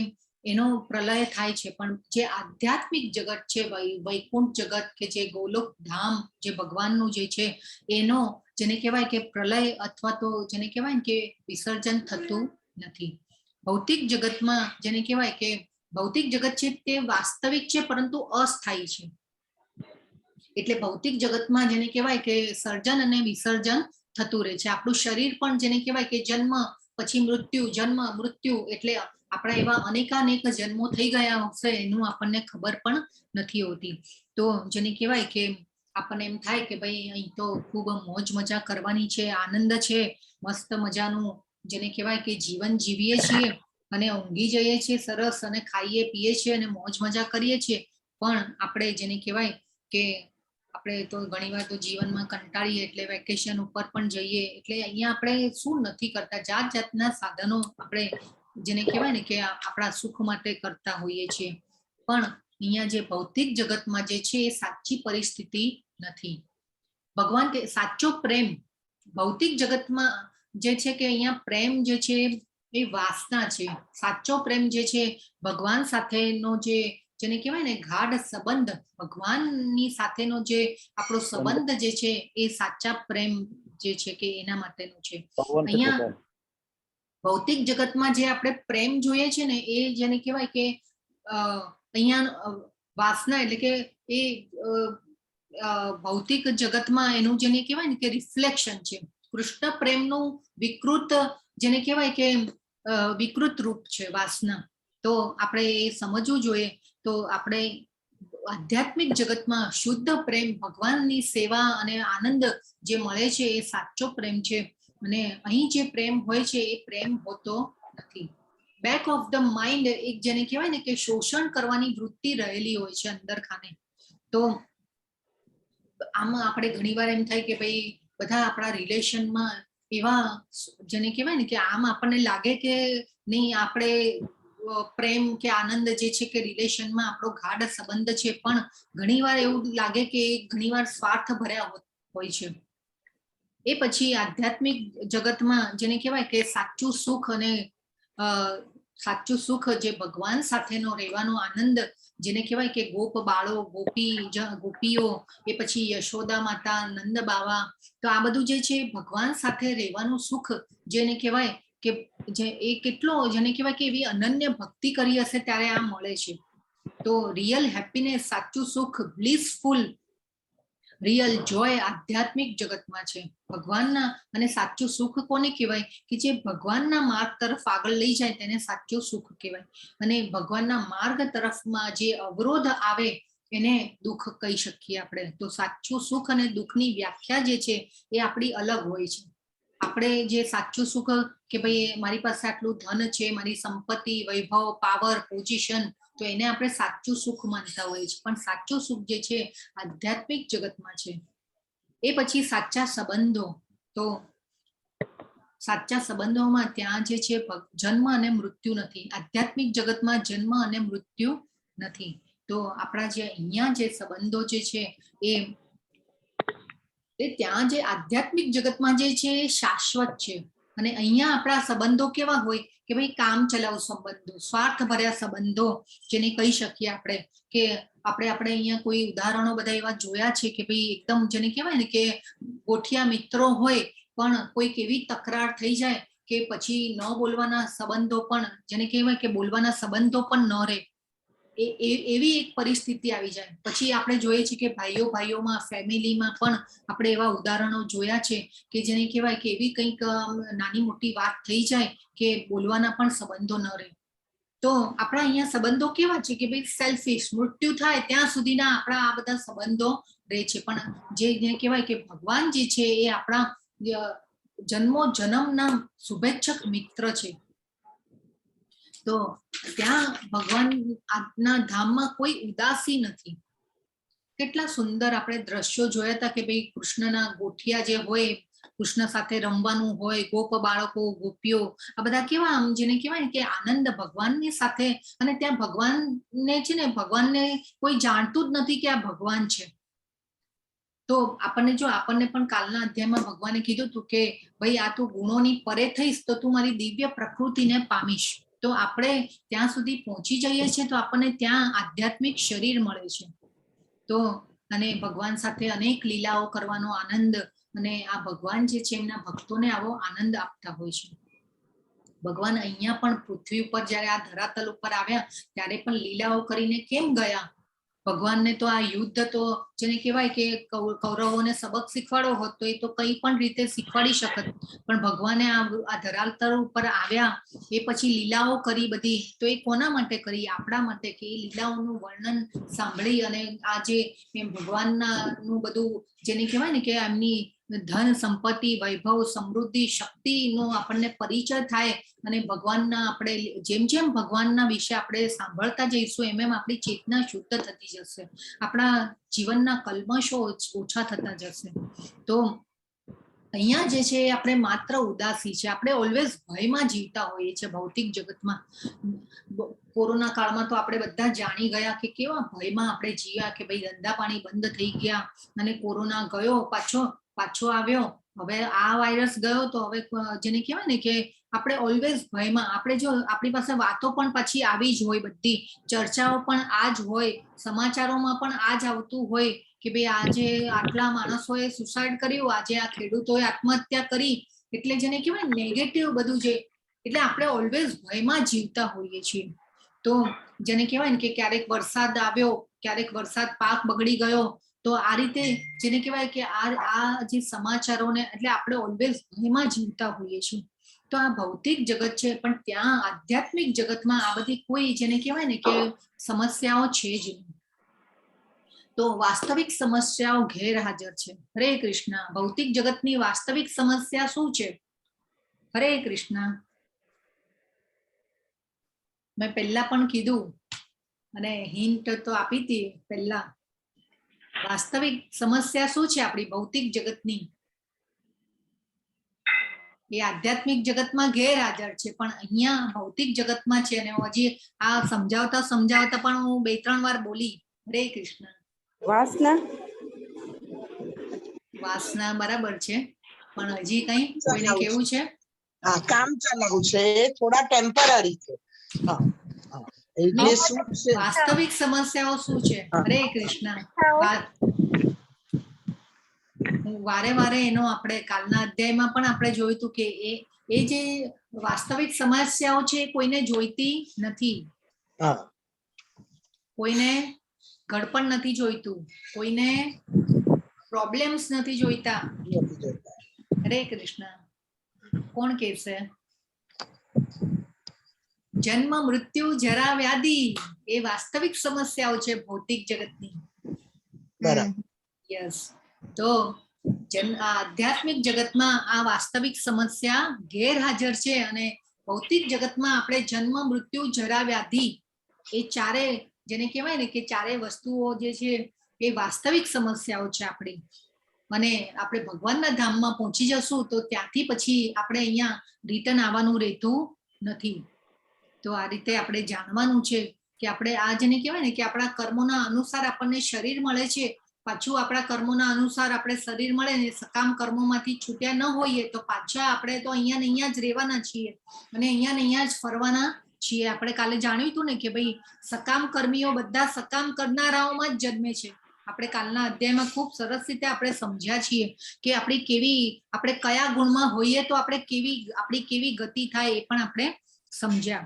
એનો પ્રલય થાય છે. પણ જે આધ્યાત્મિક જગત છે, વૈકુંઠ જગત કે જે ગોલોક ધામ જે ભગવાનનું જે છે એનો જેને કહેવાય કે પ્રલય અથવા તો જેને કહેવાય કે વિસર્જન થતું નથી. ભૌતિક જગતમાં જેને કહેવાય કે ભૌતિક જગત છે તે વાસ્તવિક છે પરંતુ અસ્થાયી છે. એટલે ભૌતિક જગતમાં જેને કહેવાય કે સર્જન અને વિસર્જન થતું રહે છે. આપણું શરીર પણ જેને કહેવાય કે જન્મ પછી મૃત્યુ, જન્મ મૃત્યુ, એટલે આપણા એવા અનેકાનેક જન્મો થઈ ગયા હશે એનું આપણને ખબર પણ નથી હોતી. તો જેને કહેવાય કે આપણને એમ થાય કે ભાઈ અહીં તો ખૂબ મોજ મજા કરવાની છે, આનંદ છે, મસ્ત મજાનું જેને કહેવાય કે જીવન જીવીએ છીએ અને ઊંઘી જઈએ છીએ સરસ અને ખાઈએ પીએ છીએ અને મોજ મજા કરીએ છીએ. પણ આપણે જેને કહેવાય કે આપણે તો ઘણીવાર તો જીવનમાં કંટાળીએ એટલે વેકેશન ઉપર પણ જઈએ એટલે અહીંયા આપણે શું નથી કરતા, જાત જાતના સાધનો આપણે જેને કહેવાય ને કે આપણા સુખ માટે કરતા હોઈએ છીએ. પણ અહીંયા જે ભૌતિક જગતમાં જે છે એ સાચી પરિસ્થિતિ નથી. ભગવાન કે સાચો પ્રેમ ભૌતિક જગતમાં જે છે કે અહીંયા પ્રેમ જે છે એ વાસના છે. સાચો પ્રેમ જે છે ભગવાન સાથેનો જે જેને કહેવાય ને ગાઢ સંબંધ, ભગવાનની સાથેનો જે આપણો સંબંધ જે છે એ સાચા પ્રેમ જે છે કે એના માટેનો છે. અહીંયા ભૌતિક જગતમાં જે આપણે પ્રેમ જોઈએ છે ને એ જેને કહેવાય કે અહીંયા વાસના એટલે કે એ ભૌતિક જગતમાં એનું જેને કહેવાય ને કે રિફ્લેક્શન છે. કૃષ્ણ પ્રેમનું વિકૃત જેને કહેવાય કે વિકૃત રૂપ છે વાસના. તો આપણે એ સમજવું જોઈએ. તો આપણે આધ્યાત્મિક જગતમાં શુદ્ધ પ્રેમ, ભગવાનની સેવા અને આનંદ જે મળે છે એ સાચો પ્રેમ છે. અને અહીં જે પ્રેમ હોય છે એ પ્રેમ હોતો નથી. બેક ઓફ ધ માઇન્ડ એક જેને કહેવાય ને કે શોષણ કરવાની વૃત્તિ રહેલી હોય છે અંદર ખાને. તો આમાં આપણે ઘણીવાર એમ થાય કે ભાઈ બધા આપણા રિલેશનમાં એવા જેને કહેવાય ને કે આમ આપણને લાગે કે ની આપણે પ્રેમ કે આનંદ જે છે કે રિલેશનમાં આપણો ગાઢ સંબંધ છે, પણ ઘણીવાર એવું લાગે કે ઘણીવાર સ્વાર્થ ભર્યા હોય છે. એ પછી આધ્યાત્મિક જગતમાં જેને કહેવાય કે સાચું સુખ અને સાચું સુખ જે ભગવાન સાથેનો રહેવાનો આનંદ, જેને કહેવાય કે ગોપ બાળો, ગોપીઓ, એ પછી યશોદા માતા, નંદ બાવા, તો આ બધું જે છે ભગવાન સાથે રહેવાનું સુખ, જેને કહેવાય કે જે એ કેટલો જેને કહેવાય કે એવી અનન્ય ભક્તિ કરી હશે ત્યારે આ મળે છે. તો રિયલ હેપીનેસ, સાચું સુખ, બ્લિસફુલ રિયલ જોય આધ્યાત્મિક જગતમાં છે. ભગવાનના અને સાચું સુખ કોને કહેવાય કે જે ભગવાનના માર્ગ તરફ આગળ લઈ જાય તેને સાચું સુખ કહેવાય. અને ભગવાનના માર્ગ તરફમાં જે અવરોધ આવે એને દુઃખ કહી શકીએ આપણે. તો સાચું સુખ અને દુઃખની વ્યાખ્યા જે છે એ આપણી અલગ હોય છે. આપણે જે સાચું સુખ કે ભાઈ મારી પાસે આટલું ધન છે, મારી સંપત્તિ, વૈભવ, પાવર, પોઝિશન, તો એને આપણે સાચું સુખ માનતા હોઈએ છીએ. પણ સાચું સુખ જે છે આધ્યાત્મિક જગતમાં છે. એ પછી સાચા સંબંધો, તો સાચા સંબંધોમાં ત્યાં જે છે જન્મ અને મૃત્યુ નથી. આધ્યાત્મિક જગતમાં જન્મ અને મૃત્યુ નથી. તો આપણા જે અહીંયા જે સંબંધો જે છે એ ત્યાં જે આધ્યાત્મિક જગતમાં જે છે એ શાશ્વત છે. અને અહીંયા આપણા સંબંધો કેવા હોય કે ભાઈ કામ ચલાવ સંબંધો, સ્વાર્થ ભર્યા સંબંધો, જેને કહી શકીએ આપણે કે આપણે અહીંયા કોઈ ઉદાહરણો બધા એવા જોયા છે કે ભાઈ એકદમ જેને કહેવાય ને કે ગોઠિયા મિત્રો હોય, પણ કોઈક એવી તકરાર થઈ જાય કે પછી ન બોલવાના સંબંધો પણ, જેને કહેવાય કે બોલવાના સંબંધો પણ ન રહે, એવી એક પરિસ્થિતિ આવી જાય. પછી આપણે જોઈએ છીએ કે ભાઈઓમાં, ફેમિલીમાં પણ આપણે એવા ઉદાહરણો જોયા છે કે જેને કહેવાય કે એવી કંઈક નાની મોટી વાત થઈ જાય કે બોલવાના પણ સંબંધો ન રહે. તો આપણા અહીંયા સંબંધો કેવા છે કે ભાઈ સેલ્ફિશ, મૃત્યુ થાય ત્યાં સુધીના આપણા આ બધા સંબંધો રહે છે. પણ જે કહેવાય કે ભગવાન જે છે એ આપણા જન્મના શુભેચ્છક મિત્ર છે. તો ત્યાં ભગવાનના ધામમાં કોઈ ઉદાસી નથી. કેટલા સુંદર આપણે દ્રશ્યો જોયા હતા કે ભાઈ કૃષ્ણના ગોઠિયા જે હોય, કૃષ્ણ સાથે રમવાનું હોય, ગોપ બાળકો, ગોપીઓ, આ બધા કેવા આમ જેને કહેવાય કે આનંદ ભગવાનની સાથે. અને ત્યાં ભગવાનને છે ને, ભગવાનને કોઈ જાણતું જ નથી કે આ ભગવાન છે. તો આપણને પણ કાલના અધ્યાયમાં ભગવાને કીધું હતું કે ભાઈ આ તું ગુણોની પરે થઈશ તો તું મારી દિવ્ય પ્રકૃતિને પામીશ. તો આપણે ત્યાં સુધી પહોંચી જઈએ છીએ તો આપણને ત્યાં આધ્યાત્મિક શરીર મળે છે. તો અને ભગવાન સાથે અનેક લીલાઓ કરવાનો આનંદ, અને આ ભગવાન જે છે એમના ભક્તોને આવો આનંદ આપતા હોય છે. ભગવાન અહીંયા પણ પૃથ્વી ઉપર જ્યારે આ ધરાતલ ઉપર આવ્યા ત્યારે પણ લીલાઓ કરીને કેમ ગયા? ભગવાનને તો આ યુદ્ધ તો જેને કહેવાય કે કૌરવોને સબક શીખવાડો હોત તો એ તો કઈ પણ રીતે શીખવાડી શકત. પણ ભગવાને આ ધરાતલ ઉપર આવ્યા, એ પછી લીલાઓ કરી બધી, તો એ કોના માટે કરી? આપણા માટે. કે એ લીલાઓનું વર્ણન સાંભળી અને આ જે ભગવાનના નું બધું જેને કહેવાય ને કે એમની ધન સંપત્તિ, વૈભવ, સમૃદ્ધિ, શક્તિનો આપણને પરિચય થાય. અને ભગવાનના આપણે જેમ ભગવાનના વિશે આપણે સાંભળતા જઈશું એમ આપણી ચેતના શુદ્ધ થતી જશે, આપણા જીવનના કલ્મશો ઓછા થતા જશે. તો અહીંયા જે છે આપણે માત્ર ઉદાસી છે. આપણે ઓલવેઝ ભયમાં જીવતા હોઈએ છીએ ભૌતિક જગતમાં. કોરોના કાળમાં તો આપણે બધા જાણી ગયા કે કેવા ભયમાં આપણે જીવ્યા કે ભાઈ ધંધા પાણી બંધ થઈ ગયા, અને કોરોના ગયો પાછો આવ્યો, હવે આ વાયરસ ગયો, તો હવે જેને કહેવાય ને કે આપણે ઓલવેઝ ભયમાં. આપણે જો આપણી પાસે વાતો પણ પછી આવી જ હોય, બધી ચર્ચાઓ પણ આ જ હોય, સમાચારોમાં પણ આ જ આવતું હોય કે ભાઈ આજે આટલા માણસોએ સુસાઇડ કર્યું, આજે આ ખેડૂતોએ આત્મહત્યા કરી. એટલે જેને કહેવાય નેગેટિવ બધું છે. એટલે આપણે ઓલવેઝ ભયમાં જીવતા હોઈએ છીએ. તો જેને કહેવાય ને કે ક્યારેક વરસાદ આવ્યો, ક્યારેક વરસાદ પાક બગડી ગયો, તો આ રીતે જેને કહેવાય કે આ જે સમાચારોને એટલે આપણે ઓલવેઝ ભયમાં જીવતા હોઈએ છીએ. તો આ ભૌતિક જગત છે, પણ ત્યાં આધ્યાત્મિક જગતમાં આ બધી કોઈ જેને કહેવાય ને કે સમસ્યાઓ છે જ નહીં. તો વાસ્તવિક સમસ્યાઓ ગેરહાજર છે. હરે કૃષ્ણ. ભૌતિક જગતની વાસ્તવિક સમસ્યા શું છે? હરે કૃષ્ણ. મેં પહેલા પણ કીધું અને હિન્ટ તો આપી હતી પહેલા. વાસ્તવિક સમસ્યા શું છે આપણી ભૌતિક જગતની? એ આધ્યાત્મિક જગતમાં ગેરહાજર છે, પણ અહીંયા ભૌતિક જગતમાં છે. અને હજી આ સમજાવતા પણ હું 2-3 વાર બોલી. હરે કૃષ્ણ. વાસના વાસના બરાબર છે, પણ હજી કઈ કોઈને કેવું છે? હા, કામ ચલાવ છે, થોડા ટેમ્પરરી છે. હા, હા. એટલે શું છે? વાસ્તવિક સમસ્યાઓ શું છે? હરે કૃષ્ણ. હું વારે એનો આપણે કાલના અધ્યાયમાં પણ આપણે જોયું હતું કે એ જે વાસ્તવિક સમસ્યાઓ છે એ કોઈને જોઈતી નથી. હા, કોઈને ઘડપણ નથી જોઈતું, કોઈને પ્રોબ્લેમ્સ નથી જોઈતા. નથી જોઈતા. હરે કૃષ્ણ. કોણ કહેશે? જન્મ, મૃત્યુ, જરા, વ્યાધિ એ વાસ્તવિક સમસ્યાઓ છે ભૌતિક જગતની. બરાબર. યસ. તો આધ્યાત્મિક જગતમાં આ વાસ્તવિક સમસ્યા ગેરહાજર છે, અને ભૌતિક જગતમાં આપણે જન્મ, મૃત્યુ, જરા, વ્યાધિ એ ચારે, જેને કહેવાય ને કે ચારે વસ્તુઓ જે છે એ વાસ્તવિક સમસ્યાઓ છે આપણી. અને આપણે ભગવાનના ધામમાં પહોંચી જશું તો ત્યાંથી પછી આપણે અહીંયા રિટર્ન આવવાનું રહેતું નથી. તો આ રીતે આપણે જાણવાનું છે કે આપણે આ જેને કહેવાય ને કે આપણા કર્મોના અનુસાર આપણને શરીર મળે છે. પાછું આપણા કર્મોના અનુસાર આપણે શરીર મળે ને સકામ કર્મોમાંથી છૂટ્યા ન હોઈએ તો પાછા આપણે તો અહીંયા ને અહીંયા જ રહેવાના છીએ, અને અહીંયા ને અહીંયા જ ફરવાના છીએ. આપણે કાલે જાણ્યું હતું ને કે ભાઈ સકામ કર્મીઓ બધા સકામ કરનારાઓમાં જ જન્મે છે. આપણે કાલના અધ્યાયમાં ખૂબ સરસ રીતે આપણે સમજ્યા છીએ કે આપણે કયા ગુણમાં હોઈએ તો આપણી કેવી ગતિ થાય એ પણ આપણે સમજ્યા.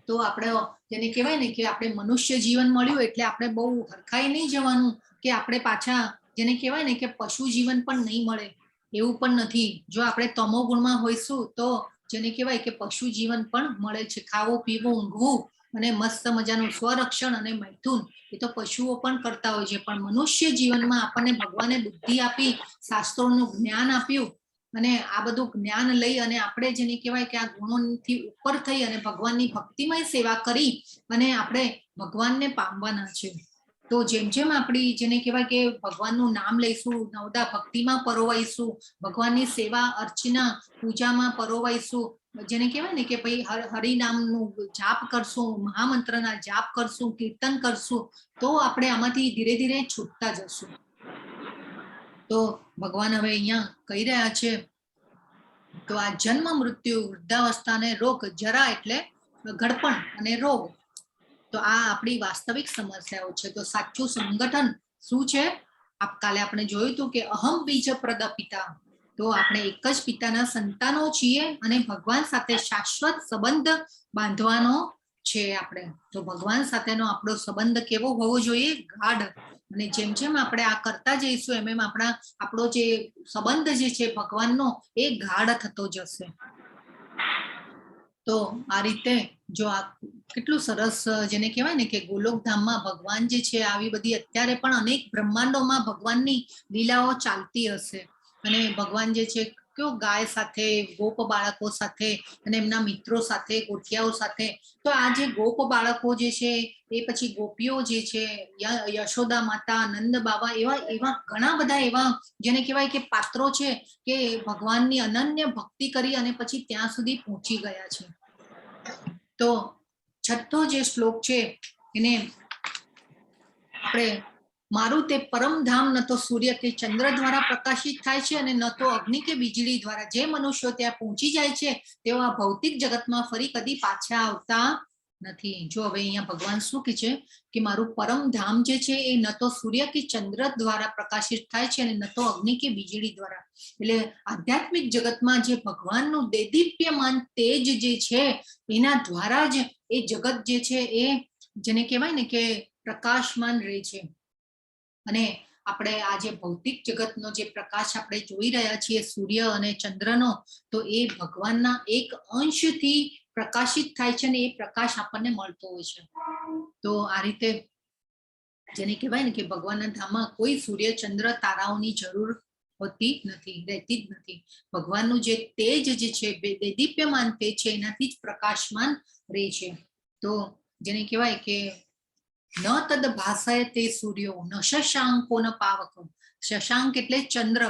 તો આપણે જેને કહેવાય ને કે આપણે મનુષ્ય જીવન મળ્યું એટલે આપણે બહુ હરખાઈ નહીં જવાનું કે આપણે પાછા જેને કહેવાય ને કે પશુ જીવન પણ નહીં મળે, એવું પણ નથી. જો આપણે તમો ગુણમાં હોઈશું તો જેને કહેવાય કે પશુ જીવન પણ મળે છે. ખાવું, પીવું, ઊંઘવું અને મસ્ત મજાનું સ્વરક્ષણ અને મૈથુન એ તો પશુઓ પણ કરતા હોય છે. પણ મનુષ્ય જીવનમાં આપણને ભગવાને બુદ્ધિ આપી, શાસ્ત્રોનું જ્ઞાન આપ્યું, અને આ બધું જ્ઞાન લઈ અને આપણે જેને કહેવાય કે આ ગુણોથી ઉપર થઈ અને ભગવાનની ભક્તિમય સેવા કરી અને આપણે ભગવાનને પામવાના છે. તો જેમ જેમ આપણી જેને કહેવાય કે ભગવાનનું નામ લઈશું, નવદા ભક્તિમાં પરોવાઈશું, ભગવાનની સેવા અર્ચના પૂજામાં પરોવાઈશું, જેને કહેવાય ને કે ભાઈ હરિનામનું જાપ કરશું, મહામંત્રના જાપ કરશું, કીર્તન કરશું, તો આપણે આમાંથી ધીરે ધીરે છૂટતા જશું. તો ભગવાન હવે અહીંયા કહી રહ્યા છે તો આ જન્મ, મૃત્યુ, વૃદ્ધાવસ્થા અને રોગ, જરા એટલે ઘડપણ અને રોગ, તો આ આપણી વાસ્તવિક સમસ્યાઓ છે. તો સાચું સંગઠન શું છે? કાલે આપણે જોયું હતું કે અહમ બીજ પ્રદ પિતા, તો આપણે એક જ પિતાના સંતાનો છીએ અને ભગવાન સાથે શાશ્વત સંબંધ બાંધવાનો છે આપણે. તો ભગવાન સાથેનો આપણો સંબંધ કેવો હોવો જોઈએ? ગાઢ. અને જેમ જેમ આપણે આ કરતા જઈશું એમ એમ આપણો જે સંબંધ જે છે ભગવાનનો એ ગાઢ થતો જશે. તો આ રીતે જો આ કેટલું સરસ જેને કહેવાય ને કે ગોલોકધામમાં ભગવાન જે છે આવી બધી અત્યારે પણ અનેક બ્રહ્માંડોમાં ભગવાનની લીલાઓ ચાલતી હશે. અને ભગવાન જે છે કયો ગાય સાથે, ગોપ બાળકો સાથે અને એમના મિત્રો સાથે, ગોઠિયાઓ સાથે. તો આ જે ગોપ બાળકો જે છે એ પછી ગોપીઓ જે છે, યશોદા માતા, નંદ બાબા, એવા ઘણા બધા એવા જેને કહેવાય કે પાત્રો છે કે ભગવાનની અનન્ય ભક્તિ કરી અને પછી ત્યાં સુધી પહોંચી ગયા છે. તો છઠ્ઠો જે શ્લોક છે એને આપણે મારું તે પરમધામ ન તો સૂર્ય કે ચંદ્ર દ્વારા પ્રકાશિત થાય છે અને ન તો અગ્નિ કે વીજળી દ્વારા. જે મનુષ્યો ત્યાં પહોંચી જાય છે તેઓ આ ભૌતિક જગતમાં ફરી કદી પાછા આવતા નથી. જો હવે અહીંયા ભગવાન શું કહે છે કે મારું પરમધામ જે છે એ ન તો સૂર્ય કે ચંદ્ર દ્વારા પ્રકાશિત થાય છે અને ન તો અગ્નિ કે વીજળી દ્વારા. એટલે આધ્યાત્મિક જગતમાં જે ભગવાનનું દેદીપ્યમાન તેજ જે છે એના દ્વારા જ એ જગત જે છે એ જેને કહેવાય ને કે પ્રકાશમાન રહે છે. અને આપણે આ જે ભૌતિક જગતનો જે પ્રકાશ આપણે જોઈ રહ્યા છીએ સૂર્ય અને ચંદ્રનો, તો એ ભગવાનના એક અંશથી પ્રકાશિત થાય છે અને એ પ્રકાશ આપણને મળતો હોય છે. તો આ રીતે જેને કહેવાય ને કે ભગવાનના ધામમાં કોઈ સૂર્ય, ચંદ્ર, તારાઓની જરૂર હોતી નથી, રહેતી જ નથી. ભગવાનનું જે તેજ જે છે દેદીપ્યમાન તેજ છે એનાથી જ પ્રકાશમાન રહે છે. તો જેને કહેવાય કે ન તદ ભાષાય તે સૂર્યો ન શશાંકો ન પાવક. શશાંક એટલે ચંદ્ર,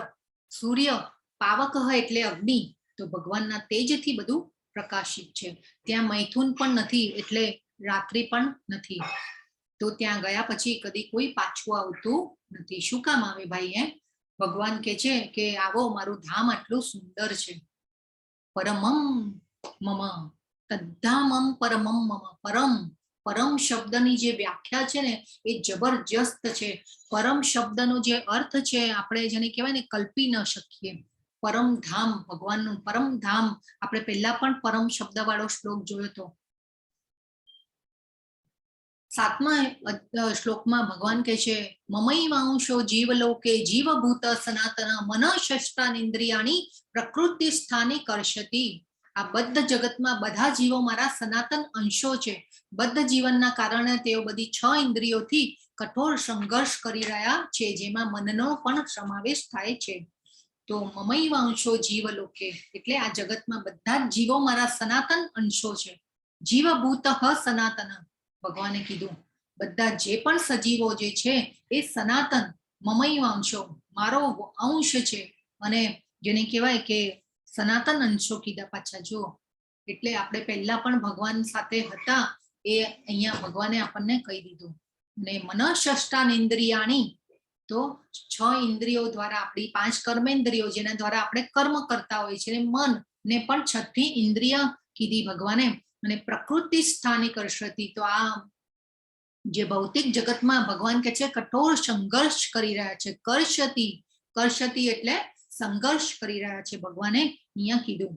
સૂર્ય, પાવક એટલે અગ્નિ. તો ભગવાનના તેજથી બધું પ્રકાશિત છે. ત્યાં મૈથુન પણ નથી, એટલે રાત્રિ પણ નથી. તો ત્યાં ગયા પછી કદી કોઈ પાછું આવતું નથી. શું કામ આવે ભાઈ? ભગવાન કે છે કે આવો, મારું ધામ આટલું સુંદર છે. પરમમ મમ તદ્ધામમ પરમમ મમ. પરમ શબ્દની જે વ્યાખ્યા છે ને એ જબરજસ્ત છે. પરમ શબ્દનો જે અર્થ છે આપણે જેને કહેવાય ને કલ્પી ન શકીએ. પરમ ધામ, ભગવાનનું પરમ ધામ. આપણે પહેલા પણ પરમ શબ્દ વાળો શ્લોક જોયો હતો. 7મા શ્લોકમાં ભગવાન કહે છે મમૈવાંશો જીવલોકે જીવભૂત સનાતન મનઃ પ્રકૃતિ સ્થાને કર્ષતિ. આ બદ્ધ જગતમાં બધા જીવો મારા સનાતન અંશો છે. બદ્ધ જીવનના કારણે તેઓ બધી 6 ઇન્દ્રિયોથી કઠોર સંઘર્ષ કરી રહ્યા છે, જેમાં મનનો પણ સમાવેશ થાય છે. તો મમૈવાંશો જીવલોકે એટલે આ જગતમાં બધા જ જીવો મારા સનાતન અંશો છે. જીવભૂત સનાતન, ભગવાને કીધું બધા જે પણ સજીવો જે છે એ સનાતન મમૈવાંશો મારો અંશ છે. અને જેને કહેવાય કે સનાતન અંશો કીધા પાછા. જો એટલે આપણે પહેલા પણ ભગવાન સાથે હતા, એ અહીંયા ભગવાને આપણને કહી દીધું. ને મનઃ તો 6 ઇન્દ્રિયો દ્વારા આપણી 5 કર્મેન્દ્રિયો જેના દ્વારા આપણે કર્મ કરતા હોય છે. મન ને પણ 6ઠી ઇન્દ્રિય કીધી ભગવાને. અને પ્રકૃતિ સ્થાને કર્ષતિ, તો આ જે ભૌતિક જગતમાં ભગવાન કે છે કઠોર સંઘર્ષ કરી રહ્યા છે. કર્ષતિ એટલે સંઘર્ષ કરી રહ્યા છે, ભગવાને અહીંયા કીધું.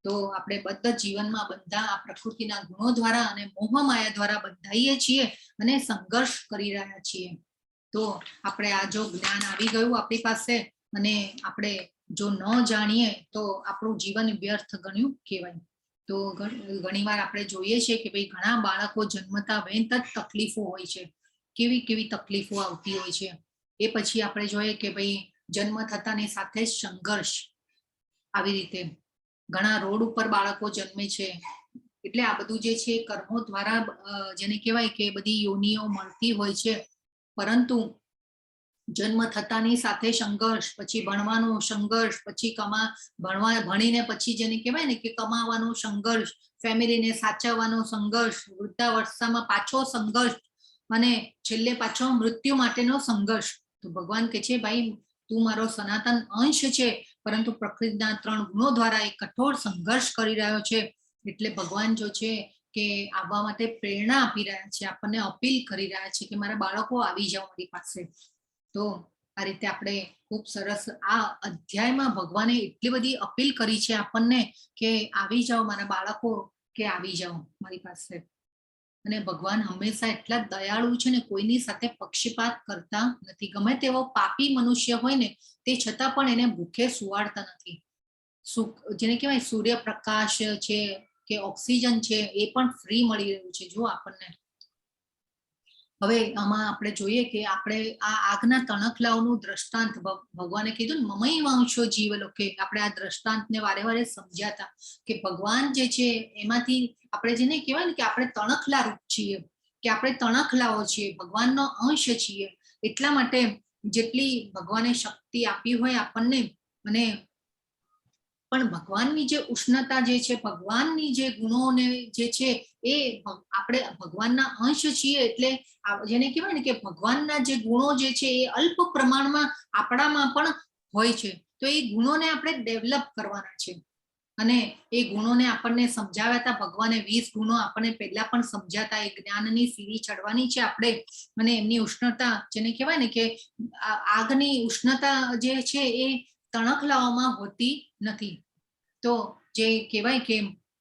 તો આપણે બધા જીવનમાં બધા આ પ્રકૃતિના ગુણો દ્વારા અને મોહ માયા દ્વારા બંધાઈએ છીએ અને સંઘર્ષ કરી રહ્યા છીએ. તો આપણે આ જો જ્ઞાન આવી ગયું આપણી પાસે અને આપણે જો ન જાણીએ તો આપણું જીવન વ્યર્થ ગણ્યું કહેવાય. તો ઘણીવાર આપણે જોઈએ છીએ કે ભાઈ ઘણા બાળકો જન્મતા વેંત જ તકલીફો હોય છે. કેવી તકલીફો આવતી હોય છે. એ પછી આપણે જોઈએ કે ભાઈ જન્મ થતાની સાથે જ સંઘર્ષ. આવી રીતે ઘણા રોડ ઉપર બાળકો જન્મે છે. એટલે આ બધું જે છે કર્મો દ્વારા જેને કહેવાય કે બધી યોનિઓ મળતી હોય છે. પરંતુ જન્મ થતાની સાથે સંઘર્ષ, પછી ભણવાનો સંઘર્ષ, પછી ભણીને પછી જેને કહેવાય ને કે કમાવાનો સંઘર્ષ, ફેમિલીને સાચવવાનો સંઘર્ષ, વૃદ્ધાવસ્થામાં પાછો સંઘર્ષ અને છેલ્લે પાછો મૃત્યુ માટેનો સંઘર્ષ. તો ભગવાન કહે છે ભાઈ તું મારો સનાતન અંશ છે, પરંતુ પ્રકૃતિના 3 ગુણો દ્વારા એક કઠોર સંઘર્ષ કરી રહ્યો છે. એટલે ભગવાન જો છે કે આવવા માટે પ્રેરણા આપી રહ્યા છે, આપણને અપીલ કરી રહ્યા છે કે મારા બાળકો આવી જાઓ મારી પાસે. તો આ રીતે આપણે ખૂબ સરસ આ અધ્યાયમાં ભગવાને એટલી બધી અપીલ કરી છે આપણને કે આવી જાઓ મારા બાળકો, કે આવી જાઓ મારી પાસે. અને ભગવાન હંમેશા એટલા દયાળુ છે ને, કોઈની સાથે પક્ષપાત કરતા નથી. ગમે તેવો પાપી મનુષ્ય હોય ને તે છતાં પણ એને ભૂખે સુવાડતા નથી. જેને કહેવાય સૂર્યપ્રકાશ છે કે ઓક્સિજન છે એ પણ ફ્રી મળી રહ્યું છે જો આપણને. હવે આમાં આપણે જોઈએ કે આપણે આ આગના તણખલાઓનું દ્રષ્ટાંત ભગવાને કીધું ને મમૈવાંશો જીવલોકે. આપણે આ દ્રષ્ટાંતને વારે વારે સમજ્યાતા કે ભગવાન જે છે એમાંથી આપણે જેને કહેવાય ને કે આપણે તણખલા રૂપ છીએ, કે આપણે તણખલાઓ છીએ, ભગવાનનો અંશ છીએ. એટલા માટે જેટલી ભગવાને શક્તિ આપી હોય આપણને, અને પણ ભગવાનની જે ઉષ્ણતા જે છે, ભગવાનની જે ગુણોને જે છે એ આપણે ભગવાનના અંશ છીએ. એટલે જેને કહેવાય ને કે ભગવાનના જે ગુણો જે છે એ અલ્પ પ્રમાણમાં આપણામાં પણ હોય છે. તો એ ગુણોને આપણે ડેવલપ કરવાના છે. અને એ ગુણોને આપણને સમજાવ્યા હતા ભગવાને. 20 ગુણો આપણને પહેલા પણ સમજાતા. એ જ્ઞાનની સીડી ચડવાની છે આપણે. અને એમની ઉષ્ણતા જેને કહેવાય ને કે આગની ઉષ્ણતા જે છે એ તણખલાઓમાં હોતી નથી. તો જે કહેવાય કે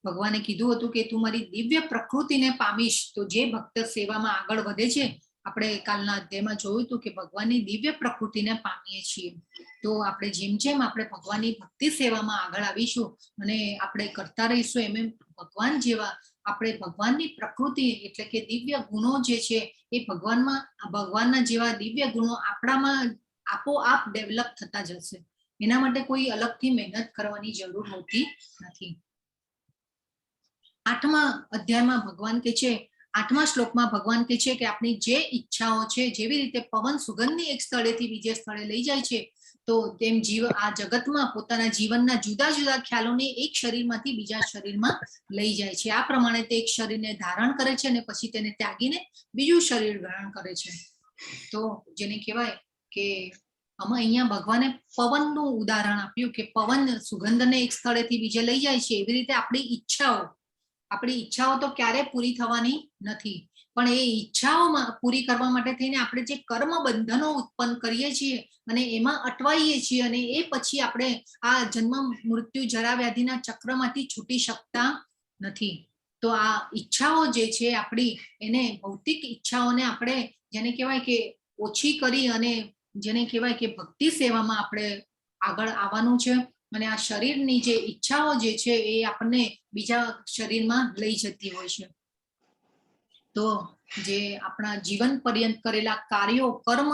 ભગવાને કીધું હતું કે તું મારી દિવ્ય પ્રકૃતિને પામીશ. તો જે ભક્ત સેવામાં આગળ વધે છે, આપણે કાલના અધ્યાયમાં જોયું હતું કે ભગવાનની દિવ્ય પ્રકૃતિને પામીએ છીએ. તો આપણે જેમ જેમ આપણે ભગવાનની ભક્તિ સેવામાં આગળ આવીશું અને આપણે કરતા રહીશું એમ ભગવાન જેવા આપણે ભગવાનની પ્રકૃતિ એટલે કે દિવ્ય ગુણો જે છે એ ભગવાનના જેવા દિવ્ય ગુણો આપણામાં આપોઆપ ડેવલપ થતા જશે. એના માટે કોઈ અલગથી મહેનત કરવાની જરૂર હોતી નથી. 8મા અધ્યાયમાં ભગવાન કહે છે, 8મા શ્લોકમાં ભગવાન કહે છે કે આપણી જે ઈચ્છાઓ છે, જેવી રીતે પવન સુગંધની એક સ્થળેથી બીજે સ્થળે લઈ જાય છે, તો તો તેમ જીવ આ જગતમાં પોતાના જીવનના જુદા જુદા ખ્યાલોને એક શરીરમાંથી બીજા શરીરમાં લઈ જાય છે. આ પ્રમાણે તે એક શરીરને ધારણ કરે છે અને પછી તેને ત્યાગીને બીજું શરીર ગ્રહણ કરે છે. તો જેને કહેવાય કે આમાં અહીંયા ભગવાને પવનનું ઉદાહરણ આપ્યું કે પવન સુગંધને એક સ્થળેથી બીજે લઈ જાય છે. એવી રીતે આપણી ઈચ્છાઓ તો ક્યારે પૂરી થવાની નથી, પણ એ ઈચ્છાઓમાં પૂરી કરવા માટે થઈને આપણે જે કર્મ બંધનો ઉત્પન્ન કરીએ છીએ અને એમાં અટવાઈએ છીએ અને એ પછી આપણે આ જન્મ મૃત્યુ જરા વ્યાધિના ચક્રમાંથી છૂટી શકતા નથી. તો આ ઈચ્છાઓ જે છે આપણી, એને ભૌતિક ઈચ્છાઓને આપણે જેને કહેવાય કે ઓછી કરી અને જેને કહેવાય કે ભક્તિ સેવામાં આપણે આગળ આવવાનું છે. અને આ શરીરની જે ઈચ્છાઓ જે છે એ આપણને બીજા શરીરમાં લઈ જતી હોય છે. તો જે આપણા જીવન પર્યંત કરેલા કાર્યો કર્મ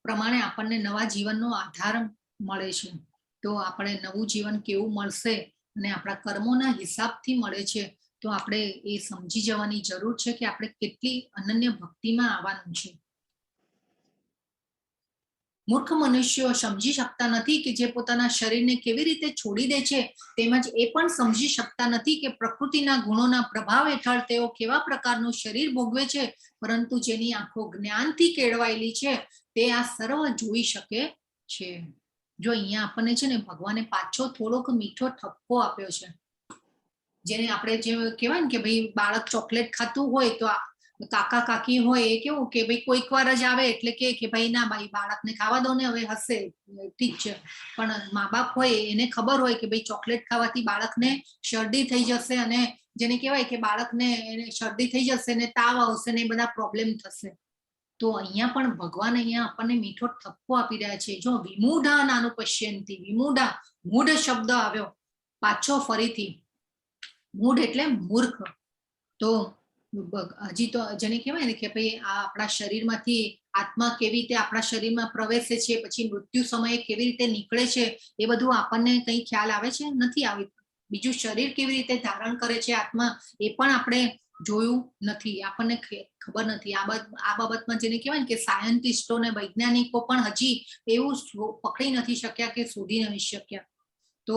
પ્રમાણે આપણને નવા જીવનનો આધાર મળે છે. તો આપણે નવું જીવન કેવું મળશે અને આપણા કર્મોના હિસાબથી મળે છે. તો આપણે એ સમજી જવાની જરૂર છે કે આપણે કેટલી અનન્ય ભક્તિમાં આવવાનું છે. મૂર્ખ મનુષ્યો સમજી શકતા નથી કે જે પોતાના શરીરને કેવી રીતે છોડી દે છે, તેમજ એ પણ સમજી શકતા નથી કે પ્રકૃતિના ગુણોના પ્રભાવ હેઠળ તેઓ કેવા પ્રકારનું શરીર ભોગવે છે. પરંતુ જેની આંખો જ્ઞાનથી કેળવાયેલી છે તે આ સર્વ જોઈ શકે છે. જો અહીંયા આપણને છે ને ભગવાને પાછો થોડોક મીઠો ઠપકો આપ્યો છે. જેને આપણે જે કહેવાય ને કે ભાઈ બાળક ચોકલેટ ખાતું હોય તો કાકા કાકી હોય એ કેવું કે ભાઈ કોઈક વાર જ આવે એટલે કે ભાઈ ના ભાઈ બાળકને ખાવા દો ને, હવે હશે ઠીક છે. પણ મા બાપ હોય એને ખબર હોય કે ભાઈ ચોકલેટ ખાવાથી બાળકને શરદી થઈ જશે અને જેને કહેવાય કે બાળકને શરદી થઈ જશે ને તાવ આવશે ને એ બધા પ્રોબ્લેમ થશે. તો અહીંયા પણ ભગવાન અહીંયા આપણને મીઠો ઠપકો આપી રહ્યા છે. જો વિમૂઢા નાનું પશ્યંતી, વિમૂઢા મૂઢ શબ્દ આવ્યો પાછો ફરીથી. મૂઢ એટલે મૂર્ખ. તો હજી તો જેને કહેવાય ને કે ભાઈ આ આપણા શરીરમાંથી આત્મા કેવી રીતે આપણા શરીરમાં પ્રવેશે છે, પછી મૃત્યુ સમયે કેવી રીતે નીકળે છે, એ બધું આપણને કઈ ખ્યાલ આવે છે? નથી આવી. બીજું શરીર કેવી રીતે ધારણ કરે છે આત્મા, એ પણ આપણે જોયું નથી, આપણને ખબર નથી. આ બાબતમાં જેને કહેવાય ને કે સાયન્ટિસ્ટો ને વૈજ્ઞાનિકો પણ હજી એવું પકડી નથી શક્યા કે શોધી નથી શક્યા. તો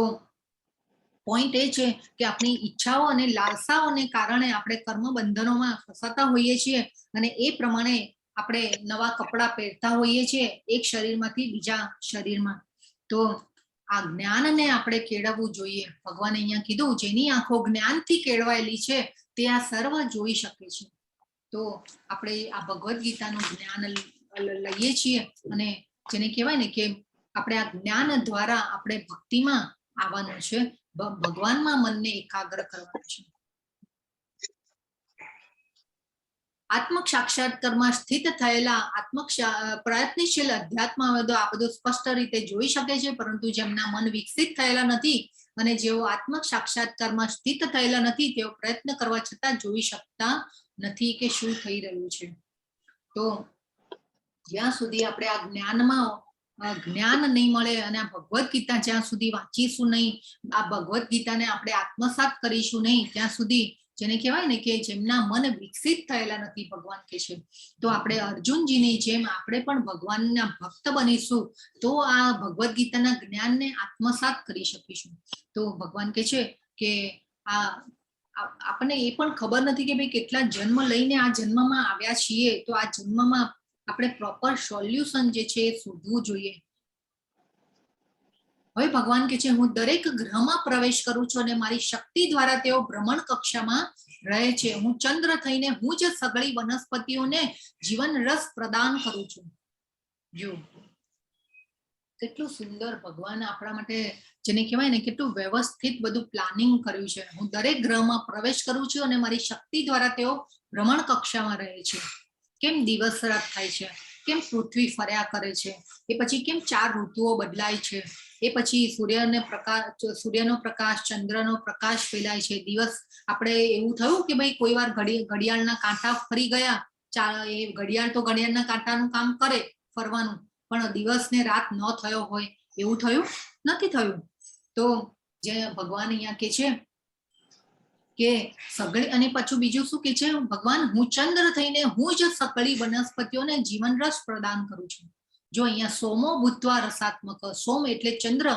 પોઈન્ટ એ છે કે આપણી ઈચ્છાઓ અને લાલસાઓને કારણે આપણે કર્મ બંધનોમાં ફસાતા હોઈએ છીએ અને એ પ્રમાણે આપણે નવા કપડાં પહેરતા હોઈએ છીએ એક શરીરમાંથી બીજા શરીરમાં. તો આ જ્ઞાનને આપણે કેળવવું જોઈએ. ભગવાને અહીંયા કીધું જેની આંખો જ્ઞાનથી કેળવાયેલી છે તે આ સર્વ જોઈ શકે છે. તો આપણે આ ભગવદ્ ગીતાનું જ્ઞાન લઈએ છીએ અને જેને કહેવાય ને કે આપણે આ જ્ઞાન દ્વારા આપણે ભક્તિમાં આવવાનું છે, ભગવાનમાં મનને એકાગ્ર કરવાનું છે. આત્મ સાક્ષાત્કારમાં સ્થિત થયેલા પ્રયત્નશીલ અધ્યાત્મવાદો આ બધું સ્પષ્ટ રીતે જોઈ શકે છે, પરંતુ જેમના મન વિકસિત થયેલા નથી અને જેઓ આત્મ સાક્ષાત્કારમાં સ્થિત થયેલા નથી તેઓ પ્રયત્ન કરવા છતાં જોઈ શકતા નથી કે શું થઈ રહ્યું છે. તો જ્યાં સુધી આપણે આ જ્ઞાનમાં જ્ઞાન નહીં મળે અને આ ભગવદ્ ગીતા જ્યાં સુધી વાંચીશું નહીં, આ ભગવદ્ ગીતાને આપણે આત્મસાત કરીશું નહીં, ત્યાં સુધી જેને કહેવાય ને કે જેમના મન વિકસિત થયેલા નથી, ભગવાન કહે છે, તો આપણે અર્જુનજીની જેમ આપણે પણ ભગવાનના ભક્ત બનીશું તો આ ભગવદ્ ગીતાના જ્ઞાનને આત્મસાત કરી શકીશું. તો ભગવાન કહે છે કે આ આપણને એ પણ ખબર નથી કે ભાઈ કેટલા જન્મ લઈને આ જન્મમાં આવ્યા છીએ, તો આ જન્મમાં આપણે પ્રોપર સોલ્યુશન જે છે એ શોધવું જોઈએ. હવે ભગવાન કહે છે હું દરેક ગ્રહમાં પ્રવેશ કરું છું અને મારી શક્તિ દ્વારા તેઓ ભ્રમણ કક્ષામાં રહે છે. હું ચંદ્ર થઈને હું જ સગળી વનસ્પતિઓને જીવન રસ પ્રદાન કરું છું. જો કેટલું સુંદર ભગવાન આપણા માટે જેને કહેવાય ને કેટલું વ્યવસ્થિત બધું પ્લાનિંગ કર્યું છે. હું દરેક ગ્રહમાં પ્રવેશ કરું છું અને મારી શક્તિ દ્વારા તેઓ ભ્રમણ કક્ષામાં રહે છે. કેમ દિવસ રાત થાય છે, કેમ પૃથ્વી ફર્યા કરે છે, એ પછી કેમ 4 ઋતુઓ બદલાય છે, એ પછી સૂર્યનો પ્રકાશ ચંદ્રનો પ્રકાશ ફેલાય છે. દિવસ આપણે એવું થયું કે ભાઈ કોઈ વાર ઘડિયાળના કાંટા ફરી ગયા, એ ઘડિયાળ તો ઘડિયાળના કાંટાનું કામ કરે ફરવાનું, પણ દિવસ ને રાત ન થયો હોય એવું થયું નથી થયું. તો જે ભગવાન અહીંયા કે છે કે સગળી, અને પાછું બીજું શું કે છે ભગવાન, હું ચંદ્ર થઈને હું જ સકળી વનસ્પતિઓને જીવન રસ પ્રદાન કરું છું. જો અહીંયા સોમો ભૂત્વા રસાત્મક, સોમ એટલે ચંદ્ર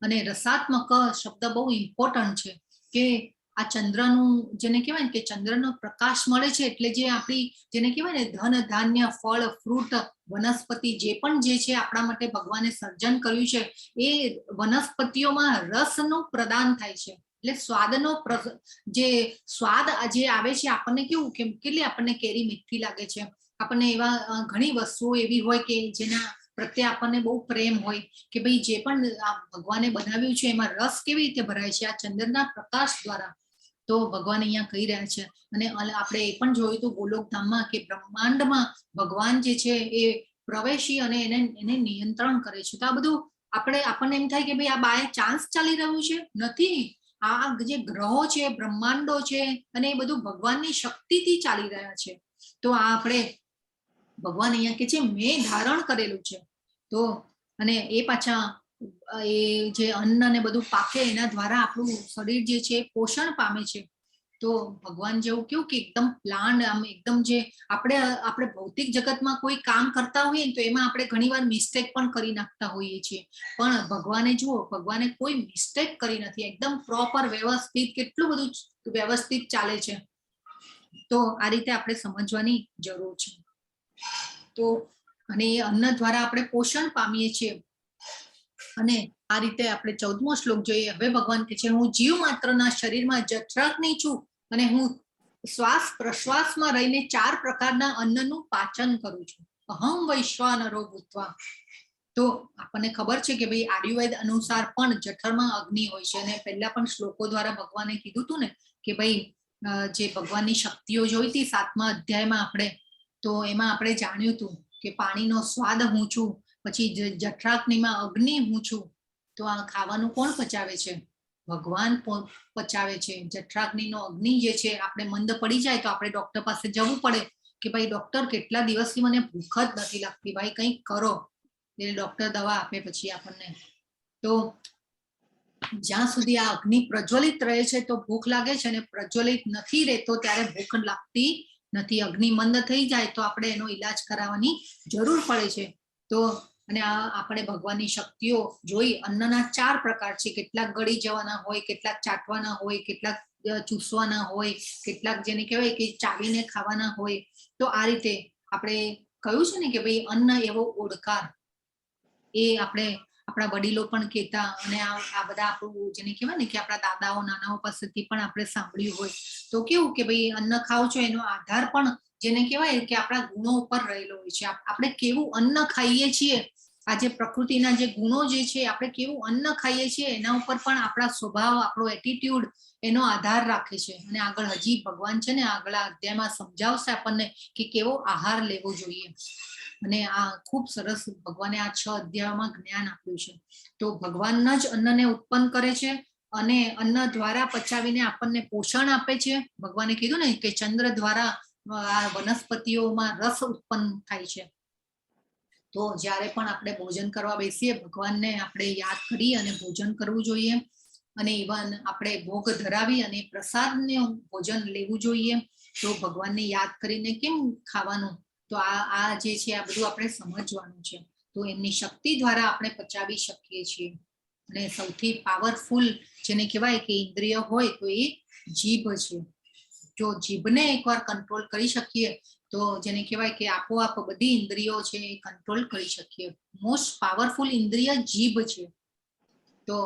અને રસાત્મક શબ્દ બહુ ઇમ્પોર્ટન્ટ છે કે આ ચંદ્રનું જેને કહેવાય ને કે ચંદ્રનો પ્રકાશ મળે છે એટલે જે આપણી જેને કહેવાય ને ધન ધાન્ય ફળ ફ્રૂટ વનસ્પતિ જે પણ જે છે આપણા માટે ભગવાને સર્જન કર્યું છે એ વનસ્પતિઓમાં રસનું પ્રદાન થાય છે. એટલે સ્વાદનો જે સ્વાદ જે આવે છે આપણને કેવું કે કેટલી આપણને કેરી મીઠી લાગે છે, આપણને એવા ઘણી વસ્તુઓ એવી હોય કે જેના પ્રત્યે આપણને બહુ પ્રેમ હોય કે ભાઈ જે પણ આ ભગવાને બનાવ્યું છે એમાં રસ કેવી રીતે ભરાય છે આ ચંદ્રના પ્રકાશ દ્વારા. તો ભગવાન અહીંયા કહી રહ્યા છે. અને આપણે એ પણ જોયું હતું ગોલોકધામમાં કે બ્રહ્માંડમાં ભગવાન જે છે એ પ્રવેશી અને એને નિયંત્રણ કરે છે. તો આ બધું આપણને એમ થાય કે ભાઈ આ બાય ચાન્સ ચાલી રહ્યું છે, નથી. આ જે ગ્રહો છે, બ્રહ્માંડો છે અને એ બધું ભગવાનની શક્તિથી ચાલી રહ્યા છે. તો આ આપણે ભગવાન અહીંયા કે છે મેં ધારણ કરેલું છે. તો અને એ પાછા એ જે અન્ન ને બધું પાકે એના દ્વારા આપણું શરીર જે છે પોષણ પામે છે. તો ભગવાન જેવું કેવું કે એકદમ પ્લાન આમ એકદમ જે આપણે ભૌતિક જગતમાં કોઈ કામ કરતા હોઈએ તો એમાં આપણે ઘણીવાર મિસ્ટેક પણ કરી નાખતા હોઈએ છીએ, પણ ભગવાને જુઓ ભગવાને કોઈ મિસ્ટેક કરી નથી, એકદમ પ્રોપર વ્યવસ્થિત કેટલું બધું વ્યવસ્થિત ચાલે છે. તો આ રીતે આપણે સમજવાની જરૂર છે. તો અને એ અન્ન દ્વારા આપણે પોષણ પામીએ છીએ. અને આ રીતે આપણે 14મો શ્લોક જોઈએ. હવે ભગવાન કહે છે હું જીવ માત્રના શરીરમાં જઠરાગ્નિ છું અને હું શ્વાસ પ્રશ્વાસમાં રહીને 4 પ્રકારના અન્નનું પાચન કરું છું. અહમ વૈશ્વાનરો ભૂત્વા. તો આપણને ખબર છે કે ભાઈ આયુર્વેદ અનુસાર પણ જઠરમાં અગ્નિ હોય છે અને પહેલા પણ શ્લોકો દ્વારા ભગવાને કીધું હતું ને કે ભાઈ જે ભગવાનની શક્તિઓ જોઈ હતી 7મા અધ્યાયમાં આપણે, તો એમાં આપણે જાણ્યું હતું કે પાણીનો સ્વાદ હું છું, પછી જઠરાગ્નિમાં અગ્નિ હું છું. તો આ ખાવાનું કોણ પચાવે છે? ભગવાન પચાવે છે. જઠરાગ્નિનો અગ્નિ જે છે આપણે મંદ પડી જાય તો આપણે ડોક્ટર પાસે જવું પડે કે ભાઈ ડોક્ટર કેટલા દિવસથી મને ભૂખ જ નથી લાગતી, ભાઈ કંઈક કરો. એટલે ડોક્ટર દવા આપે પછી આપણને. તો જ્યાં સુધી આ અગ્નિ પ્રજ્વલિત રહે છે તો ભૂખ લાગે છે, અને પ્રજ્વલિત નથી રહેતો ત્યારે ભૂખ લાગતી નથી. અગ્નિ મંદ થઈ જાય તો આપણે એનો ઈલાજ કરાવવાની જરૂર પડે છે. તો અને આપણે ભગવાનની શક્તિઓ જોઈ. અન્નના 4 પ્રકાર છે, કેટલાક ગળી જવાના હોય, કેટલાક ચાટવાના હોય, કેટલાક ચૂસવાના હોય, કેટલાક જેને કહેવાય કે ચાવીને ખાવાના હોય. તો આ રીતે આપણે કહ્યું છે ને કે ભાઈ અન્ન એવો ઓડકાર, એ આપણે આપણા વડીલો પણ કહેતા, અને આ બધા આપણું જેને કહેવાય ને કે આપણા દાદાઓ નાનાઓ પાસેથી પણ આપણે સાંભળ્યું હોય. તો કેવું કે ભાઈ અન્ન ખાવ છો એનો આધાર પણ જેને કહેવાય કે આપણા ગુણો ઉપર રહેલો હોય છે. આપણે કેવું અન્ન ખાઈએ છીએ, આ જે પ્રકૃતિના જે ગુણો જે છે, આપણે કેવું અન્ન ખાઈએ છીએ એના ઉપર પણ આપણા સ્વભાવ, આપણો એટીટ્યુડ એનો આધાર રાખે છે. અને આગળ હજી ભગવાન છે ને આગળ અધ્યાયમાં સમજાવશે આપણને કે કેવો આહાર લેવો જોઈએ. અને આ ખૂબ સરસ ભગવાને આ 6 અધ્યાયોમાં જ્ઞાન આપ્યું છે. તો ભગવાન જ અન્નને ઉત્પન્ન કરે છે અને અન્ન દ્વારા પચાવીને આપણને પોષણ આપે છે. ભગવાને કીધું ને કે ચંદ્ર દ્વારા આ વનસ્પતિઓમાં રસ ઉત્પન્ન થાય છે. તો જ્યારે પણ આપણે ભોજન કરવા બેસીએ ભગવાનને આપણે યાદ કરી અને ભોજન કરવું જોઈએ. અને ઇવન આપણે ભોગ ધરાવી અને પ્રસાદને ભોજન લેવું જોઈએ. તો ભગવાનને યાદ કરીને કેમ ખાવાનું? તો આ જે છે આ બધું આપણે સમજવાનું છે. તો એમની શક્તિ દ્વારા આપણે પચાવી શકીએ છીએ. અને સૌથી પાવરફુલ જેને કહેવાય કે ઇન્દ્રિય હોય તો એ જીભ છે. જો જીભને એકવાર કંટ્રોલ કરી શકીએ તો જેને કહેવાય કે આપોઆપ બધી ઇન્દ્રિયો છે એ કંટ્રોલ કરી શકીએ. મોસ્ટ પાવરફુલ ઇન્દ્રિય જીભ છે. તો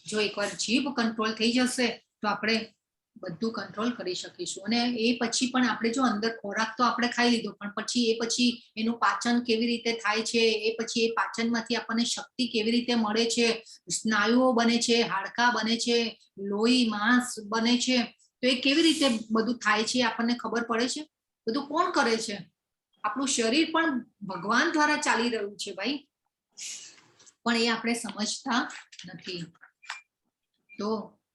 જો એકવાર જીભ કંટ્રોલ થઈ જશે તો આપણે બધું કંટ્રોલ કરી શકીશું. અને એ પછી પણ આપણે જો અંદર ખોરાક તો આપણે ખાઈ લીધો, પણ પછી એ પછી એનું પાચન કેવી રીતે થાય છે, એ પછી એ પાચનમાંથી આપણને શક્તિ કેવી રીતે મળે છે, સ્નાયુઓ બને છે, હાડકા બને છે, લોહી માંસ બને છે, તો એ કેવી રીતે બધું થાય છે આપણને ખબર પડે છે? બધું કોણ કરે છે? આપણું શરીર પણ ભગવાન દ્વારા ચાલી રહ્યું છે ભાઈ, પણ એ આપણે સમજતા નથી. તો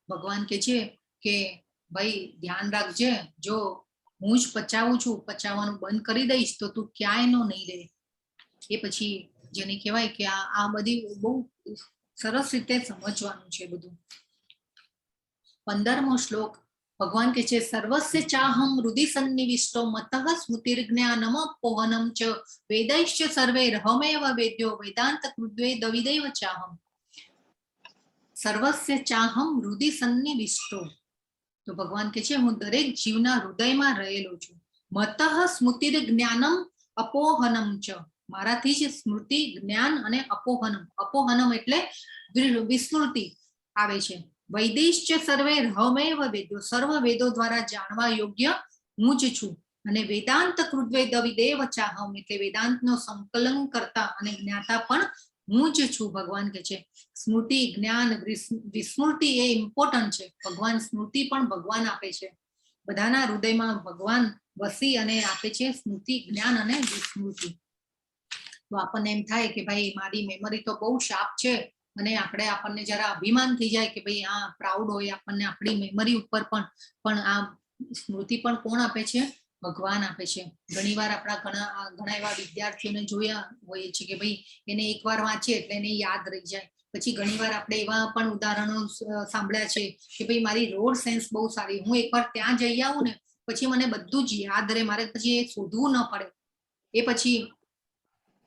ભગવાન કહે છે કે ભાઈ ધ્યાન રાખજે, જો હું જ પચાવું છું, પચાવવાનું બંધ કરી દઈશ તો તું ક્યાંય નહીં રહે. એ પછી જેને કહેવાય કે આ બધી બહુ સરસ રીતે સમજવાનું છે બધું. 15મો શ્લોક ભગવાન કે છે સર્વસ્ય ચાહમ હૃદિ સન્નિવિષ્ટો મતઃ સ્મૃતિર્જ્ઞાનમ પોહનમ ચ વેદૈશ્ચ સર્વે રહમેવ વેદ્યો વેદાંત કૃદ્વે દવિદૈવ ચાહમ. સર્વસ્ય ચાહમ હૃદિ સન્નિવિષ્ટો, તો ભગવાન કે છે હું દરેક જીવના હૃદયમાં રહેલો છું. મતઃ સ્મૃતિર જ્ઞાનમ અપોહનમ ચ, મારાથી જ સ્મૃતિ જ્ઞાન અને અપોહનમ, અપોહનમ એટલે વિસ્મૃતિ આવે છે. વૈદિશ્ચ સર્વે રહમેવ વેદ્યો, સર્વ વેદો દ્વારા જાણવા યોગ્ય હું જ છું. અને વેદાંત કૃદ્વે દવિદેવ ચાહમ, એટલે વેદાંતનો સંકલન કરતા અને જ્ઞાતા પણ હું જ છું. ભગવાન કે છે સ્મૃતિ જ્ઞાન વિસ્મૃતિ એ ઇમ્પોર્ટન્ટ છે. ભગવાન સ્મૃતિ પણ ભગવાન આપે છે. બધાના હૃદયમાં ભગવાન વસી અને આપે છે સ્મૃતિ જ્ઞાન અને વિસ્મૃતિ. તો આપણને એમ થાય કે ભાઈ મારી મેમરી તો બહુ શાર્પ છે, અને આપણને જરા અભિમાન થઈ જાય કે ભાઈ આ પ્રાઉડ હોય આપણને આપણી મેમરી ઉપર, પણ આ સ્મૃતિ પણ કોણ આપે છે? ભગવાન આપે છે. ઘણીવાર આપણા ઘણા એવા વિદ્યાર્થીઓને જોયા હોય છે કે ભાઈ એને એકવાર વાંચે એટલે એને યાદ રહી જાય. પછી ઘણીવાર આપણે એવા પણ ઉદાહરણો સાંભળ્યા છે કે ભાઈ મારી રોડ સેન્સ બહુ સારી, હું એકવાર ત્યાં જઈ આવું ને પછી મને બધું જ યાદ રહે, મારે પછી એ શોધવું ન પડે. એ પછી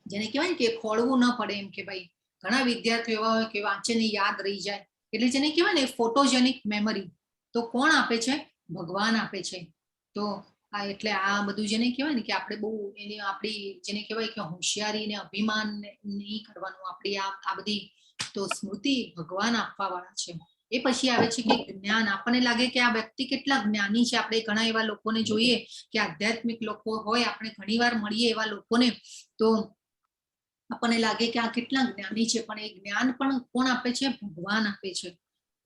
જેને કહેવાય ને કે ખોળવું ન પડે, એમ કે ભાઈ ઘણા વિદ્યાર્થીઓ એવા હોય કે વાંચે ને યાદ રહી જાય. એટલે જેને કહેવાય ને ફોટોજેનિક મેમરી, તો કોણ આપે છે? ભગવાન આપે છે. તો એટલે આ બધું જેને કહેવાય ને કે આપણે બહુ આપણી જેને કહેવાય કે હોશિયારી ને અભિમાન નહીં કરવાનું. આપણી આ બધી તો સ્મૃતિ ભગવાન આપવા વાળા છે. એ પછી આવે છે કે જ્ઞાન. આપણને લાગે કે આ વ્યક્તિ કેટલા જ્ઞાની છે. આપણે ઘણા એવા લોકોને જોઈએ કે આધ્યાત્મિક લોકો હોય, આપણે ઘણીવાર મળીએ એવા લોકોને, તો આપણને લાગે કે આ કેટલા જ્ઞાની છે, પણ એ જ્ઞાન પણ કોણ આપે છે? ભગવાન આપે છે.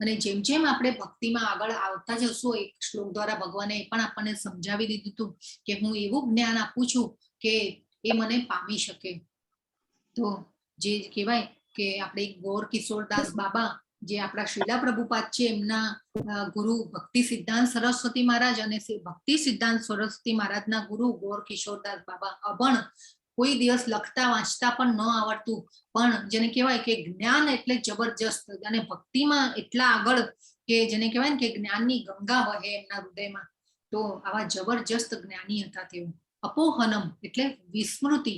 અને જેમ જેમ આપણે ભક્તિમાં આગળ આવતા જશું, એક શ્લોક દ્વારા ભગવાને એ પણ આપણને સમજાવી દીધું હતું કે હું એવું જ્ઞાન આપું છું કે એ મને પામી શકે. તો જે કહેવાય કે આપણે ગોર કિશોરદાસ બાબા, જે આપણા શ્રીલા પ્રભુપાદ છે, એમના ગુરુ ભક્તિ સિદ્ધાંત સરસ્વતી મહારાજ, અને ભક્તિ સિદ્ધાંત સરસ્વતી મહારાજના ગુરુ ગોર કિશોરદાસ બાબા, અભણ, કોઈ દિવસ લખતા વાંચતા પણ ન આવડતું, પણ જેને કહેવાય કે જ્ઞાન એટલે જબરજસ્ત, અને ભક્તિમાં એટલા આગળ કે જેને કહેવાય ને કે જ્ઞાનની ગંગા વહે એમના હૃદયમાં. તો આવા જબરજસ્ત જ્ઞાની હતા તેઓ. અપોહનમ એટલે વિસ્મૃતિ.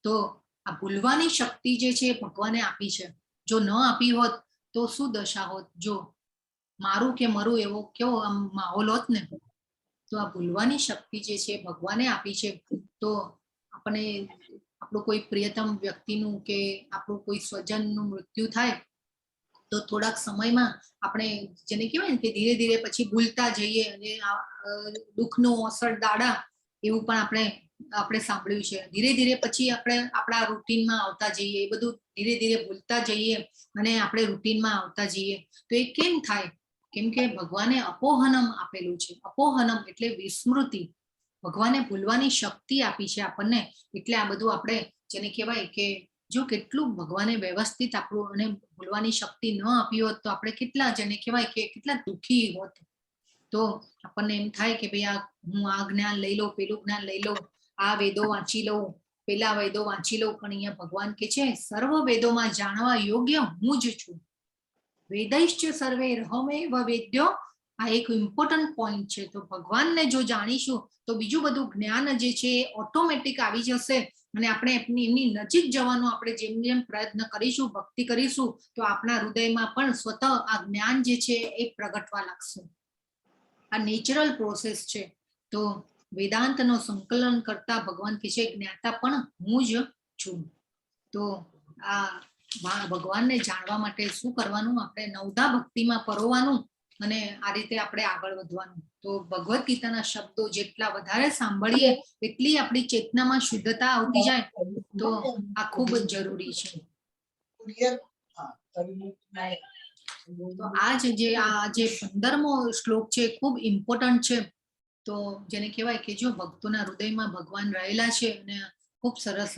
તો આ ભૂલવાની શક્તિ જે છે ભગવાને આપી છે. જો ન આપી હોત તો શું દશા હોત? જો મારું કે મરું એવો કેવો આમ માહોલ હોત ને. તો આ ભૂલવાની શક્તિ જે છે ભગવાને આપી છે. તો આપણે આપણું કોઈ પ્રિયતમ વ્યક્તિનું કે આપણું કોઈ સ્વજનનું મૃત્યુ થાય તો થોડાક સમયમાં આપણે જેને કહેવાય ને કે ધીરે ધીરે પછી ભૂલતા જઈએ, અને દુઃખનો અસર દાડા એવું પણ આપણે સાંભળ્યું છે. ધીરે ધીરે પછી આપણે આપણા રૂટીનમાં આવતા જઈએ, એ બધું ધીરે ધીરે ભૂલતા જઈએ અને આપણે રૂટીનમાં આવતા જઈએ. તો એ કેમ થાય? કેમ કે ભગવાને અપોહનમ આપેલું છે. અપોહનમ એટલે વિસ્મૃતિ. ભગવાને ભૂલવાની શક્તિ આપી છે આપણને. એટલે આ બધું આપણે જેને કહેવાય કે જો કેટલું ભગવાને વ્યવસ્થિત આપણું અને ભૂલવાની શક્તિ ન આપી હોત તો આપણે કેટલા જેને કહેવાય કે કેટલા દુઃખી હોત. તો આપણને એમ થાય કે ભાઈ હું આ જ્ઞાન લઈ લઉં, પેલું જ્ઞાન લઈ લઉં, આ વેદો વાંચી લઉં, પેલા વેદો વાંચી લઉં, પણ અહીંયા ભગવાન કે છે સર્વ વેદોમાં જાણવા યોગ્ય હું જ છું. વેદૈશ્ચ સર્વે રહમેવ વેદ્યો, આ એક ઇમ્પોર્ટન્ટ પોઈન્ટ છે. તો ભગવાનને જો જાણીશું તો બીજું બધું જ્ઞાન જે છે એ ઓટોમેટિક આવી જશે, અને આપણે એમની નજીક જવાનો આપણે જેમ જેમ પ્રયત્ન કરીશું, ભક્તિ કરીશું, તો આપણા હૃદયમાં પણ સ્વતઃ આ જ્ઞાન જે છે એ પ્રગટવા લાગશે. આ નેચરલ પ્રોસેસ છે. તો વેદાંતનો સંકલન કરતા ભગવાન કે છે જ્ઞાતા પણ હું જ છું. તો આ ભગવાનને જાણવા માટે શું કરવાનું? આપણે નવધા ભક્તિમાં પરોવાનું, અને આ રીતે આપણે આગળ વધવાનું. તો ભગવદ્ ગીતાના શબ્દો જેટલા વધારે સાંભળીએ એટલી આપણી ચેતનામાં શુદ્ધતા આવતી જાય. તો આ ખૂબ જ જરૂરી છે. તો આ જે 15મો શ્લોક છે ખૂબ ઇમ્પોર્ટન્ટ છે. તો જેને કહેવાય કે જો ભક્તોના હૃદયમાં ભગવાન રહેલા છે, અને ખૂબ સરસ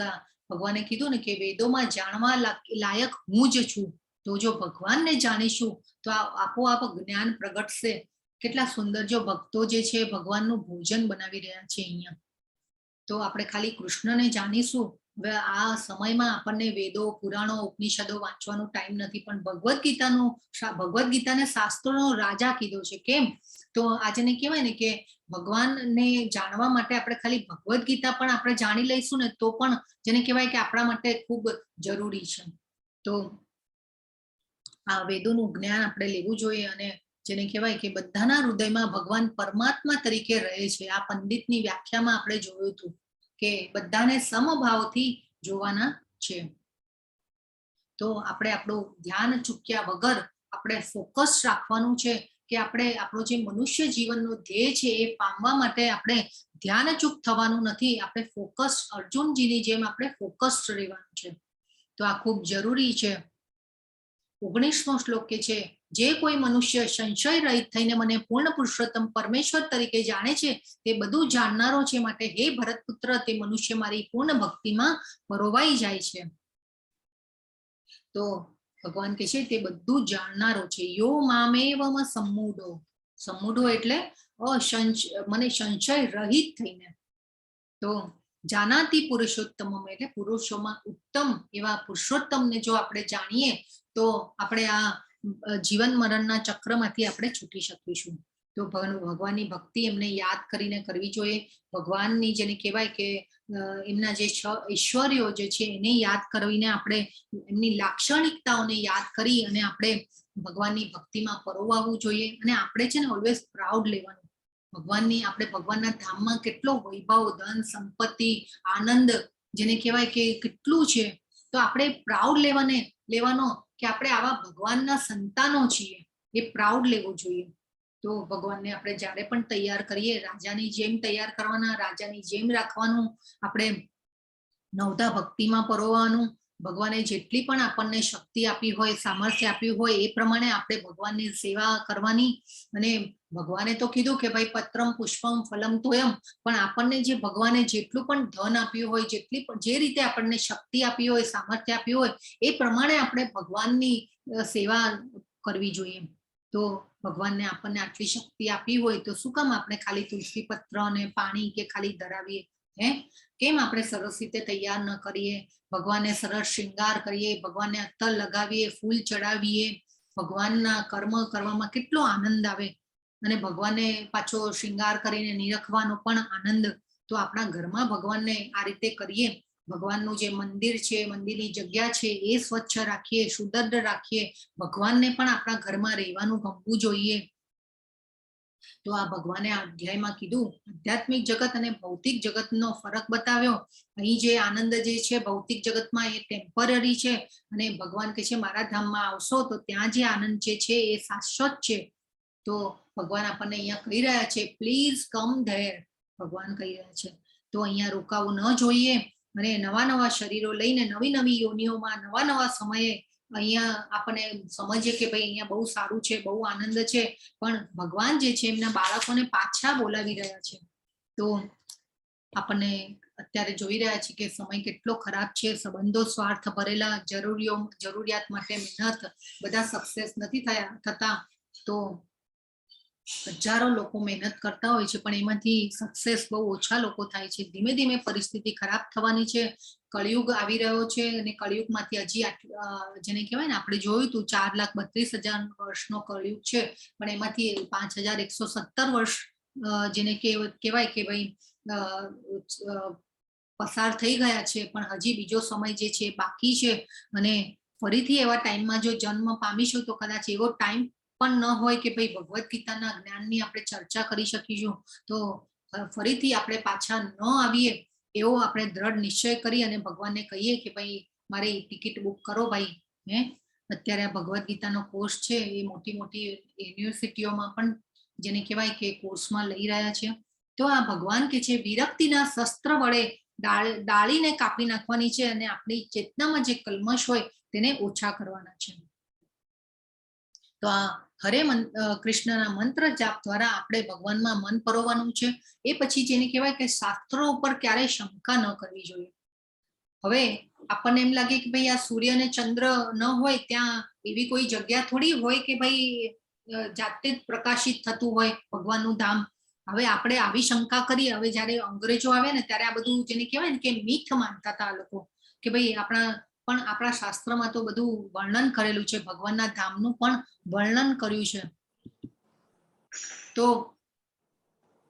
ભગવાને કીધું ને કે વેદોમાં જાણવા લાયક હું જ છું. તો જો ભગવાનને જાણીશું તો આપોઆપ જ્ઞાન પ્રગટશે. કેટલા સુંદર જો ભક્તો જે છે ભગવાનનું ભોજન બનાવી રહ્યા છે અહીંયા. તો આપણે ખાલી કૃષ્ણને જાણીશું હવે આ સમયમાં આપણને વેદો, પુરાણો, ઉપનિષદો વાંચવાનો ટાઈમ નથી, પણ ભગવદ્ ગીતાને શાસ્ત્રોનો રાજા કીધો છે. કેમ? તો આજે ને કહેવાય ને કે ભગવાનને જાણવા માટે આપણે ખાલી ભગવદ્ ગીતા પણ આપણે જાણી લઈશું ને તો પણ જેને કહેવાય કે આપણા માટે ખૂબ જરૂરી છે. તો આ વેદોનું જ્ઞાન આપણે લેવું જોઈએ અને જેને કહેવાય કે બધાના હૃદયમાં ભગવાન પરમાત્મા તરીકે રહે છે. આ પંડિતની વ્યાખ્યામાં આપણે જોયું હતું કે બધાને સમભાવથી જોવાના છે. તો આપણે આપણું ધ્યાન ચૂક્યા વગર આપણે ફોકસ રાખવાનું છે કે આપણે આપણો જે મનુષ્ય જીવનનો ધ્યેય છે એ પામવા માટે આપણે ધ્યાનચૂક થવાનું નથી. આપણે ફોકસ, અર્જુનજીની જેમ આપણે ફોકસ રહેવાનું છે. તો આ ખૂબ જરૂરી છે. 19મો શ્લોક કે છે, જે કોઈ મનુષ્ય સંશય રહિત થઈને મને પૂર્ણ પુરુષોત્તમ પરમેશ્વર તરીકે જાણે છે તે બધું જાણનારો છે. માટે હે ભરતપુત્ર, તે મનુષ્ય મારી પૂર્ણ ભક્તિમાં પરોવાઈ જાય છે. તો ભગવાન કહે છે તે બધું જાણનારો છે. યો મામેવમ સમ્મૂઢો. સમ્મૂઢો એટલે મને સંશય રહિત થઈને. તો જાનાતિ પુરુષોત્તમ એટલે પુરુષોમાં ઉત્તમ એવા પુરુષોત્તમને જો આપણે જાણીએ તો આપણે આ જીવન મરણના ચક્રમાંથી આપણે છૂટી શકીશું. તો ભગવાનની ભક્તિ એમને યાદ કરીને કરવી જોઈએ. ભગવાનની જેને કહેવાય કે એમના જે ઐશ્વર્યો જે છે એને યાદ કરીને આપણે એમની લાક્ષણિકતાઓને યાદ કરી અને આપણે ભગવાનની ભક્તિમાં પરોવાવું જોઈએ. અને આપણે છે ને ઓલવેઝ પ્રાઉડ લેવાનું ભગવાનની. આપણે ભગવાનના ધામમાં કેટલો વૈભવ, ધન, સંપત્તિ, આનંદ જેને કહેવાય કે કેટલું છે. તો આપણે પ્રાઉડ લેવાનો કે આપણે આવા ભગવાનના સંતાનો છીએ, એ પ્રાઉડ લેવો જોઈએ. તો ભગવાનને આપણે જ્યારે પણ તૈયાર કરીએ રાજાની જેમ તૈયાર કરવાના, રાજાની જેમ રાખવાનું, આપણે નવધા ભક્તિમાં પરોવાનું. ભગવાને જેટલી પણ આપણને શક્તિ આપી હોય, સામર્થ્ય આપ્યું હોય એ પ્રમાણે આપણે ભગવાનની સેવા કરવાની. અને ભગવાને તો કીધું કે ભાઈ પત્રમ પુષ્પમ ફલમ તોયમ, પણ આપણને જે ભગવાને જેટલું પણ ધન આપ્યું હોય, જે રીતે આપણને શક્તિ આપી હોય, સામર્થ્ય આપ્યું હોય એ પ્રમાણે આપણે ભગવાનની સેવા કરવી જોઈએ. તો ભગવાનને આપણને આટલી શક્તિ આપી હોય તો શું કામ આપણે ખાલી તુલસી પત્ર અને પાણી કે ખાલી ધરાવીએ? કેમ આપણે સરસ રીતે તૈયાર ન કરીએ? ભગવાનને સરસ શૃંગાર કરીએ, ભગવાનને અત્તર લગાવીએ, ફૂલ ચડાવીએ. ભગવાનના કર્મ કરવામાં કેટલો આનંદ આવે. અને ભગવાનને પાછો શૃંગાર કરીને નિરખવાનો પણ આનંદ. તો આપણા ઘરમાં ભગવાનને આ રીતે કરીએ. ભગવાનનું જે મંદિર છે, મંદિરની જગ્યા છે એ સ્વચ્છ રાખીએ, સુદૃઢ રાખીએ. ભગવાનને પણ આપણા ઘરમાં રહેવાનું ગમવું જોઈએ. તો આ ભગવાને આ અધ્યાયમાં કીધું આધ્યાત્મિક જગત અને ભૌતિક જગતનો ફરક બતાવ્યો. અહીં જે આનંદ જે છે ભૌતિક જગતમાં એ ટેમ્પરરી છે, અને ભગવાન કહે છે મારા ધામમાં આવશો તો ત્યાં જે આનંદ જે છે એ શાશ્વત છે. તો ભગવાન આપણને અહીંયા કહી રહ્યા છે પ્લીઝ કમ ધેર. ભગવાન કહી રહ્યા છે તો અહીંયા રોકાવું ન જોઈએ. અને નવા શરીરો લઈને નવી યોનિઓમાં નવા સમયે અહીંયા આપણે સમજીએ કે ભાઈ અહીંયા બહુ સારું છે, બહુ આનંદ છે, પણ ભગવાન જે છે એમના બાળકોને પાછા બોલાવી રહ્યા છે. તો આપણને અત્યારે જોઈ રહ્યા છે કે સમય કેટલો ખરાબ છે. સંબંધો સ્વાર્થ ભરેલા, જરૂરિયાત માટે મહેનત, બધા સક્સેસ નથી થતા. તો હજારો લોકો મહેનત કરતા હોય છે પણ એમાંથી સક્સેસ બહુ ઓછા લોકો થાય છે. ધીમે ધીમે પરિસ્થિતિ ખરાબ થવાની છે. કળિયુગ આવી રહ્યો છે અને કળિયુગમાંથી હજી જેને કહેવાય ને આપણે જોયું હતું 4,32,000 વર્ષનો કળિયુગ છે, પણ એમાંથી 5,117 વર્ષ જેને કહેવાય કે ભાઈ પસાર થઈ ગયા છે, પણ હજી બીજો સમય જે છે બાકી છે. અને ફરીથી એવા ટાઈમમાં જો જન્મ પામીશું તો કદાચ એવો ટાઈમ પણ ન હોય કે ભાઈ ભગવદ્ ગીતાના જ્ઞાનની આપણે ચર્ચા કરી શકીશું. તો ફરીથી આપણે પાછા ન આવીએ એવો આપણે દ્રઢ નિશ્ચય કરી અને ભગવાનને કહીએ કે ભાઈ મારી ટિકિટ બુક કરો ભાઈ. અત્યારે આ ભગવદ્ ગીતાનો કોર્સ છે એ મોટી યુનિવર્સિટીઓમાં પણ જેને કહેવાય કે કોર્સમાં લઈ રહ્યા છે. તો આ ભગવાન કે છે વિરક્તિના શસ્ત્ર વડે ડાળીને કાપી નાખવાની છે અને આપણી ચેતનામાં જે કલ્મશ હોય તેને ઓછા કરવાના છે. તો આ હરે કૃષ્ણના મંત્ર જાપ દ્વારા આપણે ભગવાનમાં મન પરોવાનું છે. એ પછી જેને કહેવાય કે શાસ્ત્રો ઉપર ક્યારેય શંકા ન કરવી જોઈએ. હવે આપણને એમ લાગે કે ભાઈ આ સૂર્ય અને ચંદ્ર ન હોય ત્યાં એવી કોઈ જગ્યા થોડી હોય કે ભાઈ જાતે જ પ્રકાશિત થતું હોય ભગવાનનું ધામ. હવે આપણે આવી શંકા કરી, હવે જ્યારે અંગ્રેજો આવે ને ત્યારે આ બધું જેને કહેવાય ને કે મિથ માનતા હતા આ લોકો કે ભાઈ આપણા શાસ્ત્રમાં તો બધું વર્ણન કરેલું છે, ભગવાનના ધામનું પણ વર્ણન કર્યું છે. તો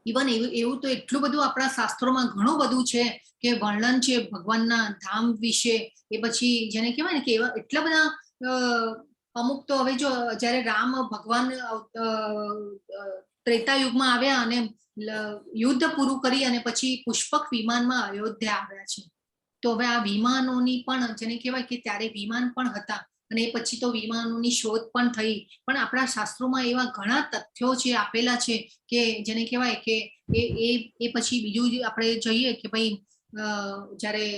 ઇવન એવું તો એટલું બધું આપણા શાસ્ત્રોમાં ઘણું બધું છે કે વર્ણન છે ભગવાનના ધામ વિશે. એ પછી જેને કહેવાય ને કે એવા એટલા બધા અમુક તો હવે જો જ્યારે રામ ભગવાન ત્રેતાયુગમાં આવ્યા અને યુદ્ધ પૂરું કરી અને પછી પુષ્પક વિમાનમાં અયોધ્યા આવ્યા છે. તો હવે આ વિમાનોની પણ જેને કહેવાય કે ત્યારે વિમાન પણ હતા અને એ પછી તો વિમાનોની શોધ પણ થઈ. પણ આપણા શાસ્ત્રોમાં એવા ઘણા તથ્યો છે આપેલા છે કે જેને કહેવાય કે એ પછી બીજું આપણે જોઈએ કે ભાઈ જ્યારે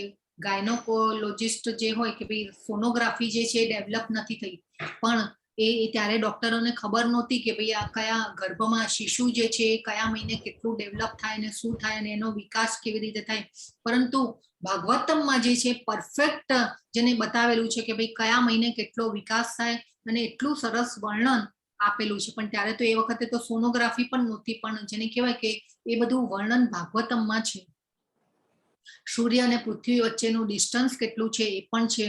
ગાયનોકોલોજિસ્ટ જે હોય કે ભાઈ સોનોગ્રાફી જે છે ડેવલપ નથી થઈ, પણ એ ત્યારે ડોક્ટરોને ખબર નહોતી કે ભાઈ આ કયા ગર્ભમાં શિશુ જે છે કયા મહિને કેટલું ડેવલપ થાય ને શું થાય અને એનો વિકાસ કેવી રીતે થાય. પરંતુ ભાગવતમમાં જે છે પરફેક્ટ જેને બતાવેલું છે કે ભાઈ કયા મહિને કેટલો વિકાસ થાય અને એટલું સરસ વર્ણન આપેલું છે. પણ ત્યારે તો એ વખતે તો સોનોગ્રાફી પણ નહોતી, પણ જેને કહેવાય કે એ બધું વર્ણન ભાગવતમમાં છે. સૂર્ય અને પૃથ્વી વચ્ચેનું ડિસ્ટન્સ કેટલું છે એ પણ છે.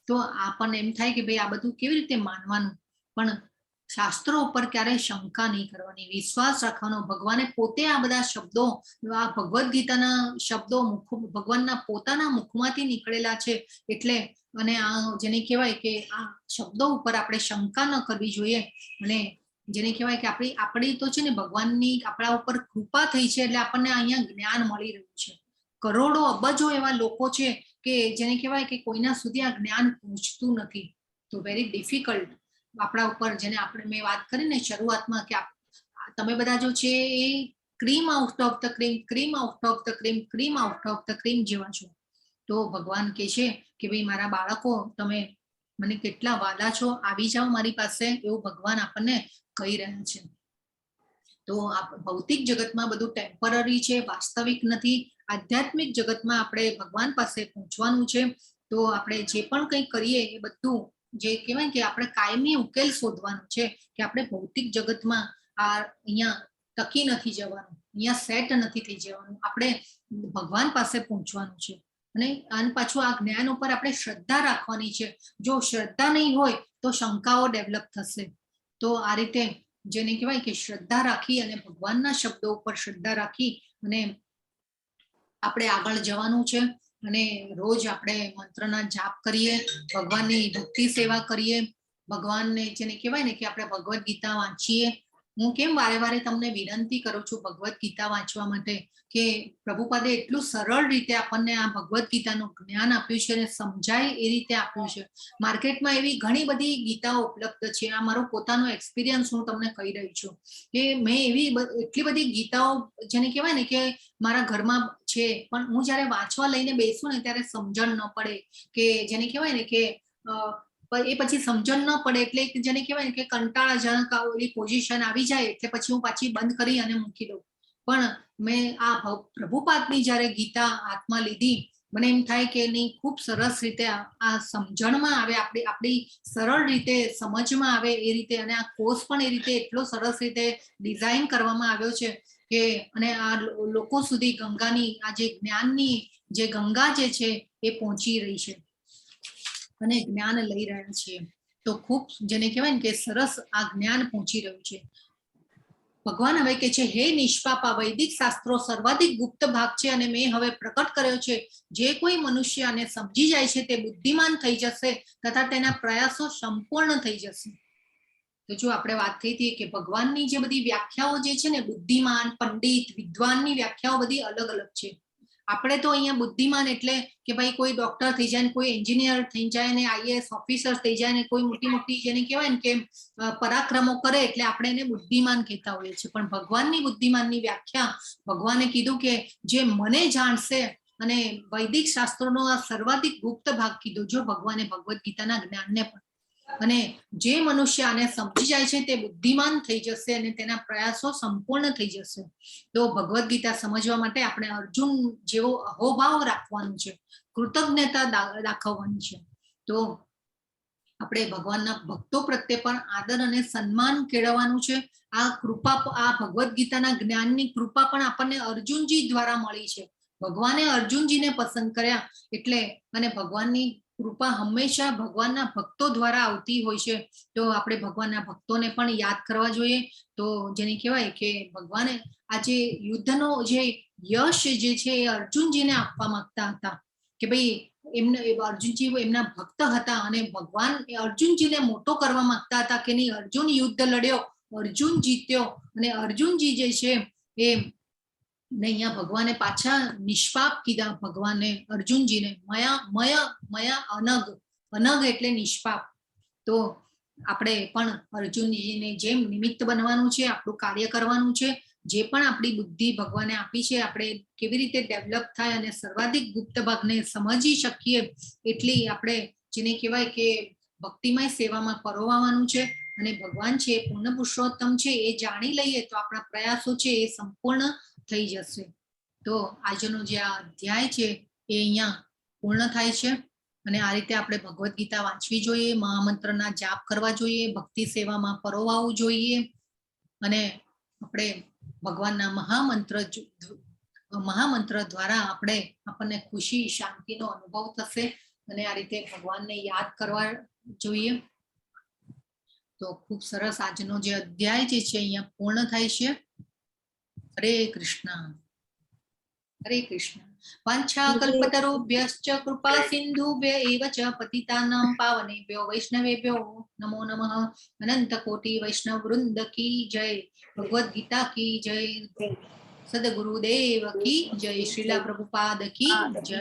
તો આપણને એમ થાય કે ભાઈ આ બધું કેવી રીતે માનવાનું, પણ શાસ્ત્રો ઉપર ક્યારેય શંકા નહીં કરવાની, વિશ્વાસ રાખવાનો. ભગવાને પોતે આ બધા શબ્દો, આ ભગવદ્ ગીતાના શબ્દો ભગવાનના પોતાના મુખમાંથી નીકળેલા છે એટલે, અને આ જેને કહેવાય કે આ શબ્દો ઉપર આપણે શંકા ન કરવી જોઈએ. અને જેને કહેવાય કે આપણી તો છે ને ભગવાનની આપણા ઉપર કૃપા થઈ છે એટલે આપણને અહીંયા જ્ઞાન મળી રહ્યું છે. કરોડો અબજો એવા લોકો છે કે જેને કહેવાય કે કોઈના સુધી આ જ્ઞાન પહોંચતું નથી. તો વેરી ડિફિકલ્ટ આપણા ઉપર, જેને મેં વાત કરી ને શરૂઆતમાં કે તમે બધા જો છે એ cream out of the cream, cream out of the cream, cream out of the cream જેવા છો. તો ભગવાન કહે છે કે ભાઈ મારા બાળકો તમે મને કેટલા વાલા છો, આવી જાઓ મારી પાસે, એવું ભગવાન આપણને કહી રહ્યા છે. તો આ ભૌતિક જગતમાં બધું ટેમ્પરરી છે, વાસ્તવિક નથી. આધ્યાત્મિક જગતમાં આપણે ભગવાન પાસે પહોંચવાનું છે. તો આપણે જે પણ કંઈ કરીએ એ બધું જે કહેવાય કે આપણે કાયમી ઉકેલ શોધવાનું છે કે આપણે ભૌતિક જગતમાં અહીંયા ટકી નથી જવાનું, અહીંયા સેટ નથી થઈ જવાનું, આપણે ભગવાન પાસે પહોંચવાનું છે. અને પાછું આ જ્ઞાન ઉપર આપણે શ્રદ્ધા રાખવાની છે. જો શ્રદ્ધા નહીં હોય તો શંકાઓ ડેવલપ થશે. તો આ રીતે જેને કહેવાય કે શ્રદ્ધા રાખી અને ભગવાનના શબ્દો ઉપર શ્રદ્ધા રાખી અને આપણે આગળ જવાનું છે. અને રોજ આપણે મંત્રના જાપ કરીએ, ભગવાનની ભક્તિ સેવા કરીએ, ભગવાનને જેને કહેવાય ને કે આપણે ભગવદ્ ગીતા વાંચીએ. હું કેમ વારે વારે તમને વિનંતી કરું છું ભગવદ્ ગીતા વાંચવા માટે કે પ્રભુપાદે એટલું સરળ રીતે આપણને આ ભગવદ્ ગીતાનું જ્ઞાન આપ્યું છે અને સમજાય એ રીતે આપ્યું છે. માર્કેટમાં એવી ઘણી બધી ગીતાઓ ઉપલબ્ધ છે. આ મારો પોતાનો એક્સપિરિયન્સ હું તમને કહી રહી છું કે મેં એટલી બધી ગીતાઓ જેને કહેવાય ને કે મારા ઘરમાં છે, પણ હું જ્યારે વાંચવા લઈને બેસું ને ત્યારે સમજણ ન પડે કે જેને કહેવાય ને કે એ પછી સમજણ ન પડે એટલે જેને કહેવાય ને કે કંટાળાજનક એવી પોઝિશન આવી જાય એટલે પછી હું પાછી બંધ કરી અને મૂકી દઉં. પણ મેં આ પ્રભુપાદની જ્યારે ગીતા હાથમાં લીધી મને એમ થાય કે નહીં, ખૂબ સરસ રીતે આ સમજણમાં આવે, આપણી સરળ રીતે સમજમાં આવે એ રીતે. અને આ કોર્સ પણ એ રીતે એટલો સરસ રીતે ડિઝાઇન કરવામાં આવ્યો છે કે અને આ લોકો સુધી ગંગાની આ જે જ્ઞાનની જે ગંગા જે છે એ પહોંચી રહી છે અને જ્ઞાન લઈ રહ્યા છીએ. તો ખૂબ જેને કહેવાય ને કે સરસ આ જ્ઞાન પહોંચી રહ્યું છે. ભગવાન હવે કે છે હે નિષ્પાપા, વૈદિક શાસ્ત્રો સર્વાધિક ગુપ્ત ભાગ છે અને મેં હવે પ્રકટ કર્યો છે. જે કોઈ મનુષ્ય આને સમજી જાય છે તે બુદ્ધિમાન થઈ જશે તથા તેના પ્રયાસો સંપૂર્ણ થઈ જશે. તો જો આપણે વાત થઈ હતી કે ભગવાનની જે બધી વ્યાખ્યાઓ જે છે ને, બુદ્ધિમાન, પંડિત, વિદ્વાનની વ્યાખ્યાઓ બધી અલગ અલગ છે. આપણે તો અહીંયા બુદ્ધિમાન એટલે કે ભાઈ કોઈ ડોક્ટર થઈ જાય ને કોઈ એન્જિનિયર થઈ જાય ને આઈએએસ ઓફિસર થઈ જાય ને કોઈ મોટી મોટી જેને કહેવાય ને કે પરાક્રમો કરે એટલે આપણે એને બુદ્ધિમાન કહેતા હોઈએ છીએ. પણ ભગવાનની બુદ્ધિમાનની વ્યાખ્યા ભગવાને કીધું કે જે મને જાણશે, અને વૈદિક શાસ્ત્રોનો આ સર્વાધિક ગુપ્ત ભાગ કીધો જો ભગવાને ભગવદ્ ગીતાના જ્ઞાનને પણ, અને જે મનુષ્ય આને સમજી જાય છે તે બુદ્ધિમાન થઈ જશે અને તેના પ્રયાસો સંપૂર્ણ થઈ જશે. તો ભગવદ્ ગીતા સમજવા માટે આપણે અર્જુન જેવો અહોભાવ રાખવાનું છે, કૃતજ્ઞતા દાખવવાની છે. તો આપણે ભગવાનના ભક્તો પ્રત્યે પણ આદર અને સન્માન કેળવવાનું છે. આ કૃપા, આ ભગવદ્ ગીતાના જ્ઞાનની કૃપા પણ આપણને અર્જુનજી દ્વારા મળી છે. ભગવાને અર્જુનજીને પસંદ કર્યા એટલે, અને ભગવાનની કૃપા હંમેશા ભગવાનના ભક્તો દ્વારા આવતી હોય છે. તો આપણે ભગવાનના ભક્તોને પણ યાદ કરવા જોઈએ. તો જેને કહેવાય કે ભગવાને આજે યુદ્ધનો જે યશ જે છે એ અર્જુનજીને આપવા માંગતા હતા કે ભાઈ એમને, અર્જુનજી એમના ભક્ત હતા અને ભગવાન અર્જુનજીને મોટો કરવા માંગતા હતા કે નહીં, અર્જુન યુદ્ધ લડ્યો, અર્જુન જીત્યો અને અર્જુનજી જે છે એ ને અહીંયા ભગવાને પાછા નિષ્પાપ કીધા. ભગવાને અર્જુનજીને મયા અનગ એટલે નિષ્પાપ. તો આપણે પણ અર્જુનજીને જેમ નિમિત્ત બનવાનું છે, આપણું કાર્ય કરવાનું છે. જે પણ આપણી બુદ્ધિ ભગવાને આપી છે, આપણે કેવી રીતે ડેવલપ થાય અને સર્વાધિક ગુપ્ત ભાગને સમજી શકીએ એટલી આપણે જેને કહેવાય કે ભક્તિમય સેવામાં પરોવવાનું છે. અને ભગવાન છે પૂર્ણ પુરુષોત્તમ છે એ જાણી લઈએ તો આપણા પ્રયાસો છે એ સંપૂર્ણ થઈ જશે. તો આજનો જે આ અધ્યાય છે એ અહીંયા પૂર્ણ થાય છે. અને આ રીતે આપણે ભગવદ્ ગીતા વાંચવી જોઈએ, મહામંત્રના જાપ કરવા જોઈએ, ભક્તિ સેવામાં પરોવાવું જોઈએ અને આપણે ભગવાનના મહામંત્ર દ્વારા આપણને ખુશી, શાંતિનો અનુભવ થશે. અને આ રીતે ભગવાનને યાદ કરવા જોઈએ. તો ખૂબ સરસ આજનો જે અધ્યાય જે છે અહીંયા પૂર્ણ થાય છે. હરે કૃષ્ણ. હરે કૃષ્ણ. વાંછા કલ્પતરુભ્યશ્ચ કૃપા સિંધુભ્ય એવ ચ પતિતાનાં પાવનેભ્યો વૈષ્ણવેભ્યો નમો નમઃ. અનંત કોટી વૈષ્ણવ વૃંદ કી જય. ભગવદ ગીતા કી જય. સદગુરુદેવ કી જય. શ્રીલા પ્રભુપાદ કી જય.